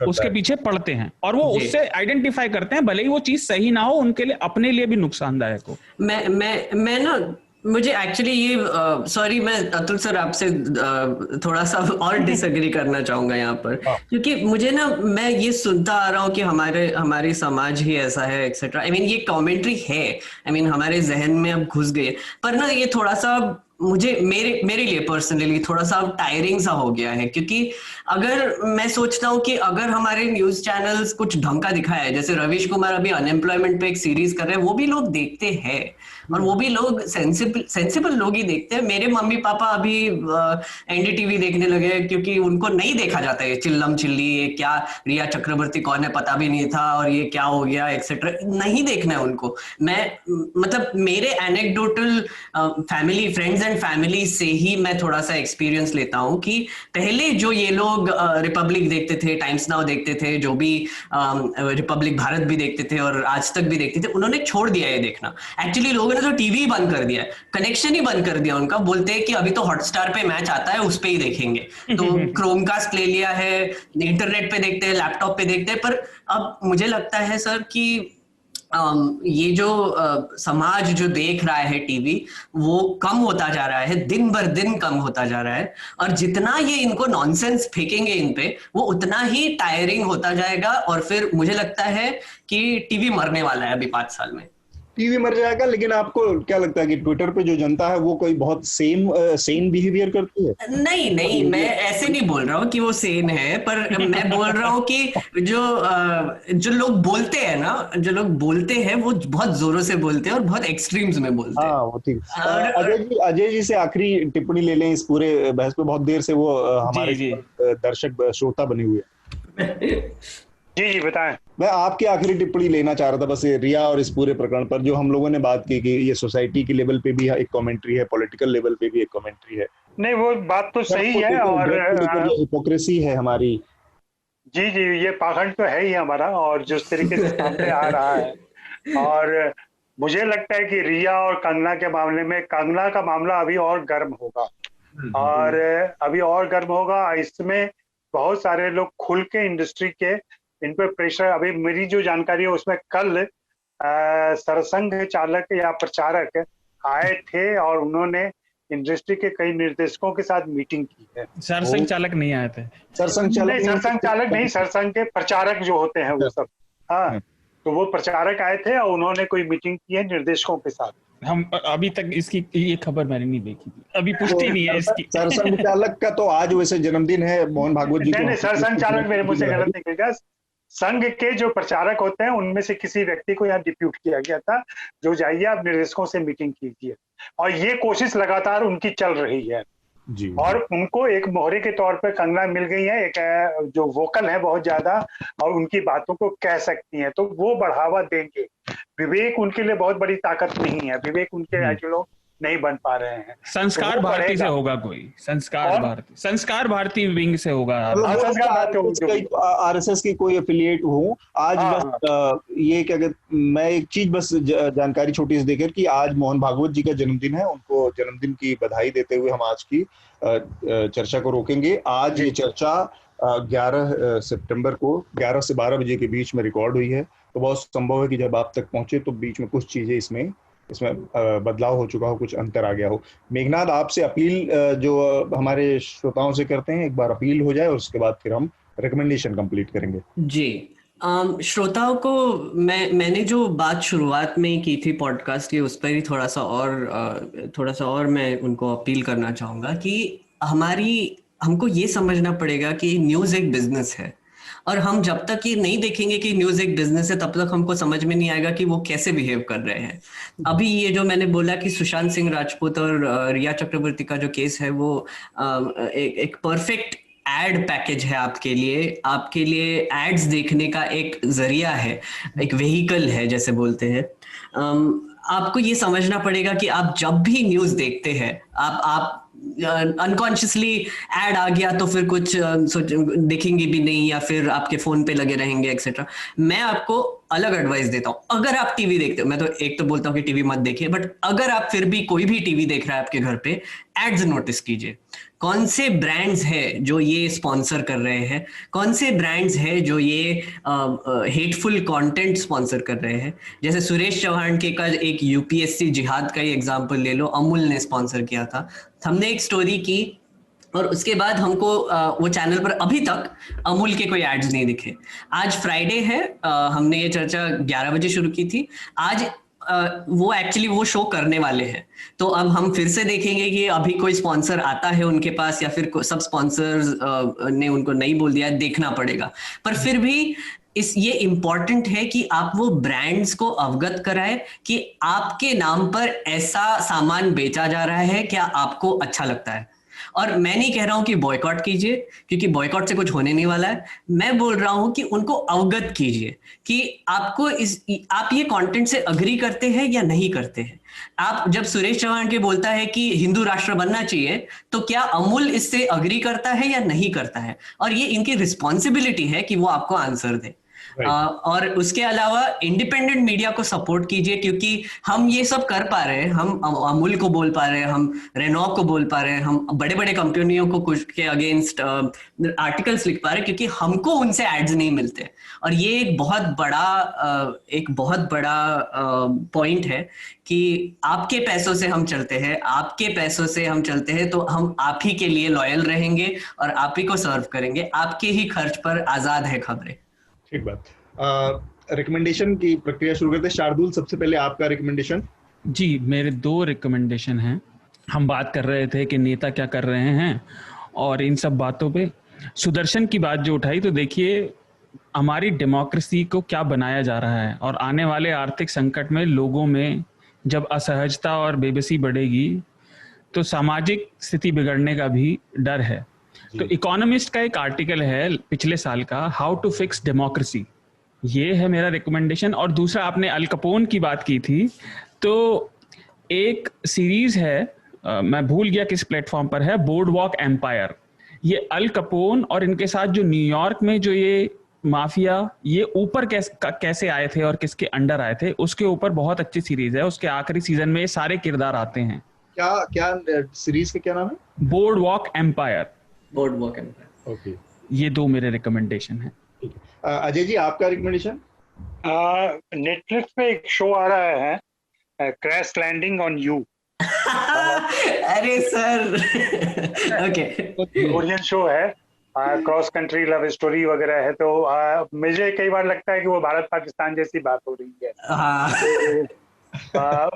उसके पीछे पड़ते हैं और वो उससे आइडेंटिफाई करते हैं, भले ही वो चीज सही ना हो, उनके लिए, अपने लिए भी नुकसानदायक हो। मैं ना, मुझे एक्चुअली ये सॉरी, मैं अतुल सर आपसे थोड़ा सा और डिसएग्री करना चाहूंगा यहाँ पर, क्योंकि मुझे ना, मैं ये सुनता आ रहा हूँ कि हमारी समाज ही ऐसा है एक्सेट्रा। आई मीन ये कमेंट्री है, आई मीन हमारे जहन में अब घुस गई है, पर ना ये थोड़ा सा मुझे मेरे लिए पर्सनली थोड़ा सा टायरिंग सा हो गया है। क्योंकि अगर मैं सोचता हूँ कि अगर हमारे न्यूज चैनल्स कुछ ढंग का दिखाया है, जैसे रवीश कुमार अभी अनएम्प्लॉयमेंट पे एक सीरीज कर रहे हैं, वो भी लोग देखते हैं और वो भी लोग सेंसिबल लोग ही देखते हैं। मेरे मम्मी पापा अभी एनडीटीवी देखने लगे क्योंकि उनको नहीं देखा जाता है चिल्लम चिल्ली, ये क्या, रिया चक्रवर्ती कौन है पता भी नहीं था, और ये क्या हो गया एक्सेट्रा, नहीं देखना है उनको। मैं मतलब मेरे anecdotal family, friends and family से ही मैं थोड़ा सा एक्सपीरियंस लेता हूँ कि पहले जो ये लोग रिपब्लिक देखते थे, टाइम्स नाउ देखते थे, जो भी रिपब्लिक भारत भी देखते थे और आज तक भी देखते थे, उन्होंने छोड़ दिया ये देखना। एक्चुअली लोगों ने तो टीवी बंद कर दिया है, कनेक्शन ही बंद कर दिया उनका। बोलते हैं कि अभी तो हॉटस्टार पे मैच आता है, उस पे ही देखेंगे, तो क्रोमकास्ट ले लिया है, इंटरनेट पे देखते हैं, लैपटॉप पे देखते हैं। पर अब मुझे लगता है सर कि ये जो समाज जो देख रहा है टीवी, वो कम होता जा रहा है, दिन भर दिन कम होता जा रहा है, और जितना ये इनको नॉनसेंस फेंकेंगे इन पे, वो उतना ही टायरिंग होता जाएगा, और फिर मुझे लगता है कि टीवी मरने वाला है अभी 5 साल में। टीवी मर जाएगा, लेकिन आपको क्या लगता है कि ट्विटर पे जो जनता है वो कोई बहुत सेन बिहेवियर करती है? नहीं नहीं, मैं ऐसे नहीं बोल रहा हूँ कि वो सेन है, पर मैं बोल रहा हूँ कि जो लोग बोलते हैं ना, जो लोग बोलते हैं वो बहुत जोरों से बोलते हैं और बहुत एक्सट्रीम्स में बोलते हैं। हाँ, वो ठीक। अजय जी से आखिरी टिप्पणी ले लें इस पूरे बहस पे। बहुत देर से वो हमारे दर्शक श्रोता बने हुए हैं। जी बताएं। मैं आपकी आखिरी टिप्पणी लेना चाह रहा था बस रिया और इस पूरे प्रकरण पर, जो हम लोगों ने बात की कि ये सोसाइटी के लेवल पे भी एक कमेंट्री है, पॉलिटिकल लेवल पे भी एक कमेंट्री है। नहीं, वो बात तो सही है, और हिपोक्रेसी है हमारी। जी, ये पाखंड तो है ही हमारा, और जिस तरीके से सामने आ रहा है। और मुझे लगता है कि रिया और कंगना के मामले में, कंगना का मामला अभी और गर्म होगा, और अभी और गर्म होगा। इसमें बहुत सारे लोग खुल के इंडस्ट्री के इन पे प्रेशर, अभी मेरी जो जानकारी है उसमें कल सरसंघ चालक या प्रचारक आए थे और उन्होंने इंडस्ट्री के कई निर्देशकों के साथ मीटिंग की है। सरसंघ चालक नहीं आए थे? सरसंघ चालक नहीं, सरसंघ के प्रचारक जो होते हैं वो सब। हाँ, तो वो प्रचारक आए थे और उन्होंने कोई मीटिंग की है निर्देशकों के साथ। हम अभी तक इसकी ये खबर मैंने नहीं देखी थी, अभी पुष्टि नहीं है इसकी। सरसंघ चालक का तो आज वैसे जन्मदिन है मोहन भागवत जी। नहीं, सरसंघ चालक मेरे मुझसे गलत निकलेगा। संघ के जो प्रचारक होते हैं उनमें से किसी व्यक्ति को यहाँ डिप्यूट किया गया था, जो जाइए आप निर्देशकों से मीटिंग कीजिए, और ये कोशिश लगातार उनकी चल रही है जी। और उनको एक मोहरे के तौर पर कंगना मिल गई है, एक जो वोकल है बहुत ज्यादा, और उनकी बातों को कह सकती हैं, तो वो बढ़ावा देंगे। विवेक उनके लिए बहुत बड़ी ताकत नहीं है, विवेक उनके जो लोग नहीं बन पा रहे हैं। संस्कार तो भारती से होगा कोई, संस्कार भारती विंग से होगा, आरएसएस की कोई एफिलिएट हो। आज बस ये क्या कहते, मैं एक चीज बस जानकारी छोटी सी देकर कि आज मोहन भागवत जी का जन्मदिन है, उनको जन्मदिन की बधाई देते हुए हम आज की चर्चा को रोकेंगे। आज ये चर्चा 11 सितंबर को 11 से 12 बजे के बीच में रिकॉर्ड हुई है, तो बहुत संभव है कि जब आप तक पहुंचे तो बीच में कुछ चीजें इसमें बदलाव हो चुका हो, कुछ अंतर आ गया हो। मेघनाथ, आपसे अपील जो हमारे श्रोताओं से करते हैं, एक बार अपील हो जाए और उसके बाद फिर हम रिकमेंडेशन कंप्लीट करेंगे। जी, श्रोताओं को मैंने जो बात शुरुआत में की थी पॉडकास्ट की, उस पर ही थोड़ा सा और मैं उनको अपील करना चाहूंगा कि हमको ये समझना पड़ेगा कि न्यूज़ एक बिजनेस है, और हम जब तक ये नहीं देखेंगे कि न्यूज़ एक बिजनेस है, तब तक हमको समझ में नहीं आएगा कि वो कैसे बिहेव कर रहे हैं। अभी ये जो मैंने बोला कि सुशांत सिंह राजपूत और रिया चक्रवर्ती का जो केस है, वो एक परफेक्ट एड पैकेज है आपके लिए एड्स देखने का एक जरिया है, एक व्हीकल है जैसे बोलते हैं। आपको ये समझना पड़ेगा कि आप जब भी न्यूज़ देखते हैं, आप अनकॉन्शियसली ऐड आ गया तो फिर कुछ देखेंगे भी नहीं, या फिर आपके फोन पे लगे रहेंगे एक्सेट्रा। मैं आपको अलग एडवाइस देता हूं। अगर आप टीवी देखते हो, मैं तो एक तो बोलता हूं कि टीवी मत देखिए, बट अगर आप फिर भी कोई भी टीवी देख रहा है आपके घर पे, एड्स नोटिस कीजिए। कौन से ब्रांड्स है जो ये स्पॉन्सर कर रहे हैं, कौन से ब्रांड्स है जो ये हेटफुल कंटेंट स्पॉन्सर कर रहे हैं। जैसे सुरेश चौहान के का एक यूपीएससी जिहाद का ही एग्जांपल ले लो, अमूल ने स्पॉन्सर किया था। हमने एक स्टोरी की और उसके बाद हमको वो चैनल पर अभी तक अमूल के कोई एड्स नहीं दिखे। आज फ्राइडे है, हमने ये चर्चा 11 बजे शुरू की थी। आज वो एक्चुअली वो शो करने वाले हैं, तो अब हम फिर से देखेंगे कि अभी कोई स्पॉन्सर आता है उनके पास, या फिर सब स्पॉन्सर्स ने उनको नहीं बोल दिया, देखना पड़ेगा। पर फिर भी ये इम्पॉर्टेंट है कि आप वो ब्रांड्स को अवगत कराए कि आपके नाम पर ऐसा सामान बेचा जा रहा है, क्या आपको अच्छा लगता है। और मैं नहीं कह रहा हूं कि बॉयकॉट कीजिए, क्योंकि बॉयकॉट से कुछ होने नहीं वाला है। मैं बोल रहा हूं कि उनको अवगत कीजिए कि आप ये कंटेंट से अग्री करते हैं या नहीं करते हैं। आप जब सुरेश चौहान के बोलता है कि हिंदू राष्ट्र बनना चाहिए, तो क्या अमूल इससे अग्री करता है या नहीं करता है, और ये इनकी रिस्पॉन्सिबिलिटी है कि वो आपको आंसर दे। और उसके अलावा इंडिपेंडेंट मीडिया को सपोर्ट कीजिए, क्योंकि हम ये सब कर पा रहे हैं, हम अमूल को बोल पा रहे हैं, हम रेनॉ को बोल पा रहे हैं, हम बड़े बड़े कंपनियों को कुछ के अगेंस्ट आर्टिकल्स लिख पा रहे हैं, क्योंकि हमको उनसे एड्स नहीं मिलते। और ये एक बहुत बड़ा पॉइंट है कि आपके पैसों से हम चलते हैं, आपके पैसों से हम चलते हैं, तो हम आप ही के लिए लॉयल रहेंगे और आप ही को सर्व करेंगे, आपके ही खर्च पर आजाद है खबरें। ठीक बात। रिकमेंडेशन की प्रक्रिया शुरू करते हैं। शार्दुल, सबसे पहले आपका रिकमेंडेशन। जी, मेरे 2 रिकमेंडेशन हैं। हम बात कर रहे थे कि नेता क्या कर रहे हैं और इन सब बातों पे सुदर्शन की बात जो उठाई, तो देखिए हमारी डेमोक्रेसी को क्या बनाया जा रहा है, और आने वाले आर्थिक संकट में लोगों में जब असहजता और बेबसी बढ़ेगी तो सामाजिक स्थिति बिगड़ने का भी डर है। तो इकोनॉमिस्ट का एक आर्टिकल है पिछले साल का, हाउ टू फिक्स डेमोक्रेसी, ये है मेरा रिकमेंडेशन। और दूसरा, आपने अल कपोन की बात की थी, तो एक सीरीज है, मैं भूल गया किस प्लेटफॉर्म पर है, बोर्ड वॉक एम्पायर। ये अल कपोन और इनके साथ जो न्यूयॉर्क में जो ये माफिया ये ऊपर कैसे आए थे और किसके अंडर आए थे, उसके ऊपर बहुत अच्छी सीरीज है। उसके आखिरी सीजन में ये सारे किरदार आते हैं। क्या सीरीज का क्या नाम है? Boardwalk empire. Boardwalk empire. Okay, ये 2 मेरे रिकमेंडेशन हैं। अजय जी, आपका रिकमेंडेशन? नेटफ्लिक्स पे एक शो आ रहा है, क्रैश लैंडिंग ऑन यू। अरे सर, ओके, कोरियन शो है, क्रॉस कंट्री लव स्टोरी वगैरह है। तो मुझे कई बार लगता है कि वो भारत पाकिस्तान जैसी बात हो रही है।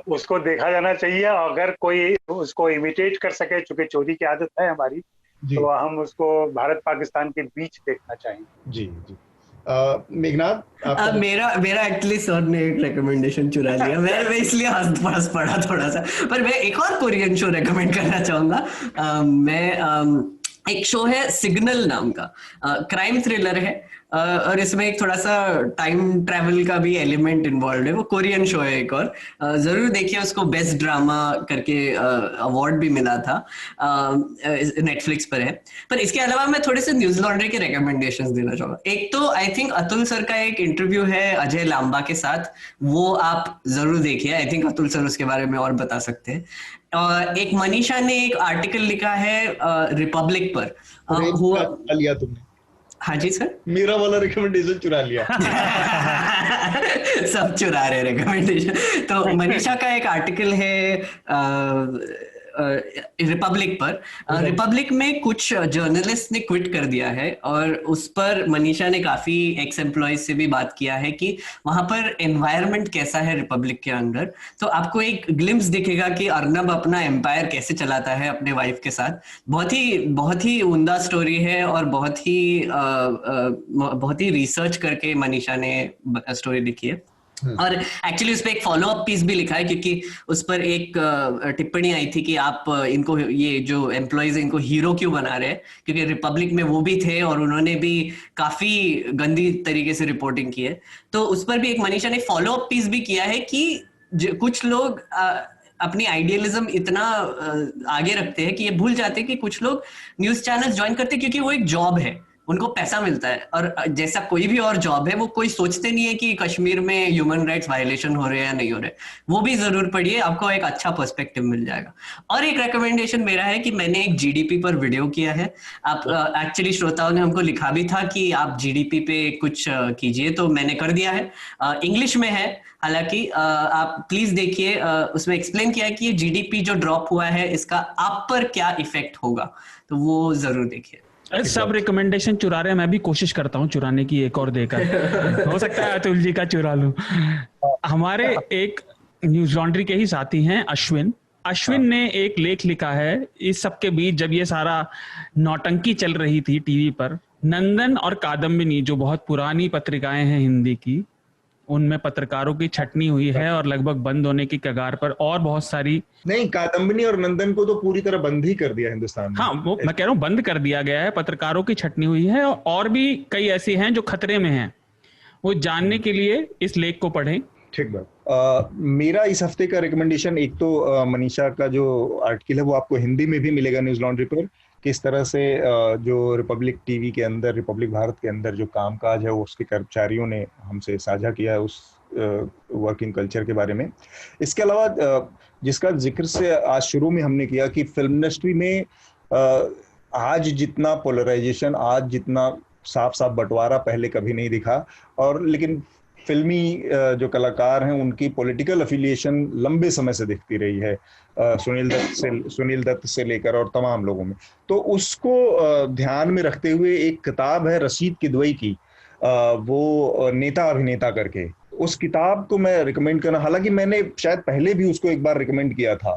उसको देखा जाना चाहिए। अगर कोई उसको इमिटेट कर सके, चूंकि चोरी की आदत है हमारी, तो हम उसको भारत पाकिस्तान के बीच देखना चाहेंगे। जी जी। मेघनाथ, मेरा एक्चुअली सर ने एक रिकमेंडेशन चुरा लिया। मैं इसलिए हंस पड़ा थोड़ा सा, पर मैं एक और कोरियन शो रेकमेंड करना चाहूंगा। मैं एक शो है सिग्नल नाम का, क्राइम थ्रिलर है, और इसमें एक थोड़ा सा टाइम ट्रैवल का भी एलिमेंट इन्वॉल्व है। वो कोरियन शो है एक और, जरूर देखिए उसको, बेस्ट ड्रामा करके अवार्ड भी मिला था, नेटफ्लिक्स पर है। पर इसके अलावा मैं थोड़े से न्यूज लॉन्ड्री के रिकमेंडेशंस देना चाहूंगा। एक तो आई थिंक अतुल सर का एक इंटरव्यू है अजय लांबा के साथ, वो आप जरूर देखिए। आई थिंक अतुल सर उसके बारे में और बता सकते हैं। एक मनीषा ने एक आर्टिकल लिखा है रिपब्लिक पर, लिया तुमने? हाँ जी सर, मेरा वाला रिकमेंडेशन चुरा लिया। सब चुरा रहे रिकमेंडेशन। तो मनीषा का एक आर्टिकल है रिपब्लिक पर। रिपब्लिक में कुछ जर्नलिस्ट ने क्विट कर दिया है, और उस पर मनीषा ने काफी एक्स एम्प्लॉयज से भी बात किया है कि वहां पर एनवायरनमेंट कैसा है रिपब्लिक के अंदर। तो आपको एक ग्लिम्स दिखेगा कि अर्नब अपना एम्पायर कैसे चलाता है अपने वाइफ के साथ। बहुत ही उम्दा स्टोरी है, और बहुत ही रिसर्च करके मनीषा ने स्टोरी लिखी है। और एक्चुअली उस पर एक फॉलो अप पीस भी लिखा है, क्योंकि उस पर एक टिप्पणी आई थी कि आप इनको, ये जो एम्प्लॉयज इनको हीरो क्यों बना रहे हैं, क्योंकि रिपब्लिक में वो भी थे और उन्होंने भी काफी गंदी तरीके से रिपोर्टिंग की है। तो उस पर भी एक मनीषा ने फॉलो अप पीस भी किया है कि कुछ लोग अपनी आइडियलिज्म इतना आगे रखते हैं कि ये भूल जाते हैं कि कुछ लोग न्यूज चैनल ज्वाइन करते हैं क्योंकि वो एक जॉब है, उनको पैसा मिलता है, और जैसा कोई भी और जॉब है, वो कोई सोचते नहीं है कि कश्मीर में ह्यूमन राइट्स वायलेशन हो रहे हैं या नहीं हो रहे। वो भी जरूर पढ़िए, आपको एक अच्छा पर्सपेक्टिव मिल जाएगा। और एक रेकमेंडेशन मेरा है कि मैंने एक जीडीपी पर वीडियो किया है। आप एक्चुअली श्रोताओं ने हमको लिखा भी था कि आप जीडीपी पे कुछ कीजिए, तो मैंने कर दिया है। इंग्लिश में है, हालांकि आप प्लीज देखिए। उसमें एक्सप्लेन किया है कि ये जीडीपी जो ड्रॉप हुआ है, इसका आप पर क्या इफेक्ट होगा, तो वो जरूर देखिए। सब रिकमेंडेशन चुरा रहे हैं, मैं भी कोशिश करता हूँ चुराने की एक और देकर। हो सकता है अतुल जी का चुरा लूं। हमारे एक न्यूज लॉन्ड्री के ही साथी हैं अश्विन ने एक लेख लिखा है इस सब के बीच, जब ये सारा नौटंकी चल रही थी टीवी पर। नंदन और कादम्बिनी जो बहुत पुरानी पत्रिकाएं हैं हिंदी की, उनमें पत्रकारों की छटनी हुई है और लगभग बंद होने की कगार पर। और बहुत सारी नहीं, कादम्बिनी और नंदन को तो पूरी तरह बंद ही कर दिया हिंदुस्तान में। हाँ, वो मैं कह रहा हूँ बंद कर दिया गया है, पत्रकारों की छटनी हुई है, और भी कई ऐसी हैं जो खतरे में हैं। वो जानने के लिए इस लेख को पढ़ें। ठीक बात। मेरा इस हफ्ते का रिकमेंडेशन, एक तो मनीषा का जो आर्टिकल है वो आपको हिंदी में भी मिलेगा न्यूज लॉन्ड्री पर। किस तरह से जो रिपब्लिक टीवी के अंदर, रिपब्लिक भारत के अंदर जो कामकाज है वो उसके कर्मचारियों ने हमसे साझा किया है उस वर्किंग कल्चर के बारे में। इसके अलावा जिसका जिक्र से आज शुरू में हमने किया कि फिल्म इंडस्ट्री में आज जितना पोलराइजेशन, आज जितना साफ साफ बंटवारा पहले कभी नहीं दिखा, और लेकिन फिल्मी जो कलाकार हैं उनकी पॉलिटिकल अफिलिएशन लंबे समय से दिखती रही है, सुनील दत्त से लेकर और तमाम लोगों में। तो उसको ध्यान में रखते हुए एक किताब है रशीद किदवई की, वो नेता अभिनेता करके, उस किताब को मैं रिकमेंड करना, हालांकि मैंने शायद पहले भी उसको एक बार रिकमेंड किया था,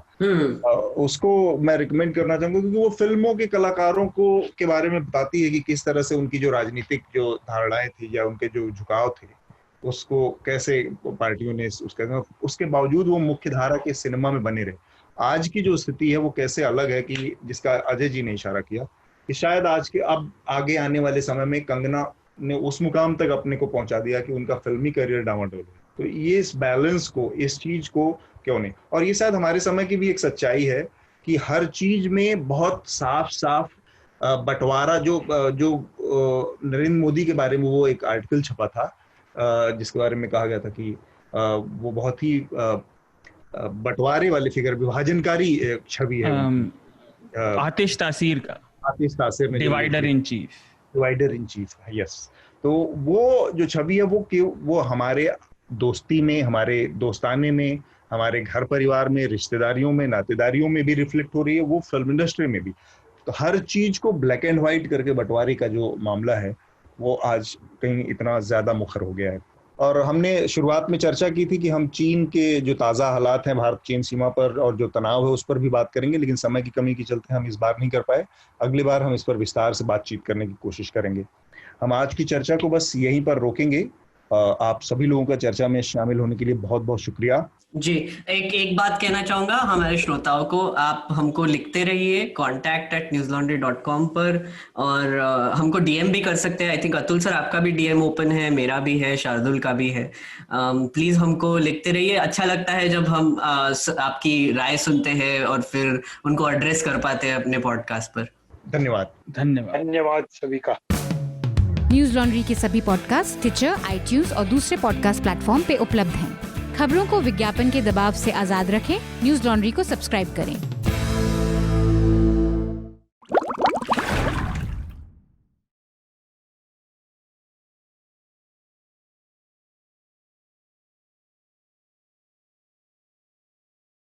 उसको मैं रिकमेंड करना चाहूंगा क्योंकि वो फिल्मों के कलाकारों को के बारे में बताती है कि किस तरह से उनकी जो राजनीतिक जो धारणाएं थी या उनके जो झुकाव थे उसको कैसे पार्टियों ने उसके बावजूद वो मुख्य धारा के सिनेमा में बने रहे। आज की जो स्थिति है वो कैसे अलग है, कि जिसका अजय जी ने इशारा किया कि शायद आज के अब आगे आने वाले समय में कंगना ने उस मुकाम तक अपने को पहुंचा दिया कि उनका फिल्मी करियर डामाडोल है। तो ये इस बैलेंस को, इस चीज को क्यों नहीं, और ये शायद हमारे समय की भी एक सच्चाई है कि हर चीज में बहुत साफ साफ बंटवारा, जो नरेंद्र मोदी के बारे में वो एक आर्टिकल छपा था जिसके बारे में कहा गया था कि वो बहुत ही बंटवारे वाली फिगर, विभाजनकारी छवि है, आतिश तासीर का, आतिश तासीर में डिवाइडर इन चीफ, यस। तो वो जो छवि है वो हमारे दोस्ती में, हमारे दोस्ताने में, हमारे घर परिवार में, रिश्तेदारियों में, नातेदारियों में भी रिफ्लेक्ट हो रही है, वो फिल्म इंडस्ट्री में भी। तो हर चीज को ब्लैक एंड व्हाइट करके बंटवारे का जो मामला है वो आज कहीं इतना ज्यादा मुखर हो गया है। और हमने शुरुआत में चर्चा की थी कि हम चीन के जो ताज़ा हालात हैं भारत चीन सीमा पर और जो तनाव है उस पर भी बात करेंगे, लेकिन समय की कमी के चलते हम इस बार नहीं कर पाए। अगली बार हम इस पर विस्तार से बातचीत करने की कोशिश करेंगे। हम आज की चर्चा को बस यहीं पर रोकेंगे। आप सभी लोगों का चर्चा में शामिल होने के लिए बहुत बहुत शुक्रिया जी। एक बात कहना चाहूंगा हमारे श्रोताओं को, आप हमको लिखते रहिए contact@newslaundry.com पर, और हमको डीएम भी कर सकते हैं। आई थिंक अतुल सर आपका भी डीएम ओपन है, मेरा भी है, शार्दुल का भी है। प्लीज हमको लिखते रहिए। अच्छा लगता है जब हम आपकी राय सुनते हैं और फिर उनको एड्रेस कर पाते हैं अपने पॉडकास्ट पर। धन्यवाद सभी का। न्यूज लॉन्ड्री के सभी पॉडकास्ट टिचर, आईट्यूज और दूसरे पॉडकास्ट प्लेटफॉर्म पे उपलब्ध हैं। खबरों को विज्ञापन के दबाव से आजाद रखें, न्यूज लॉन्ड्री को सब्सक्राइब करें।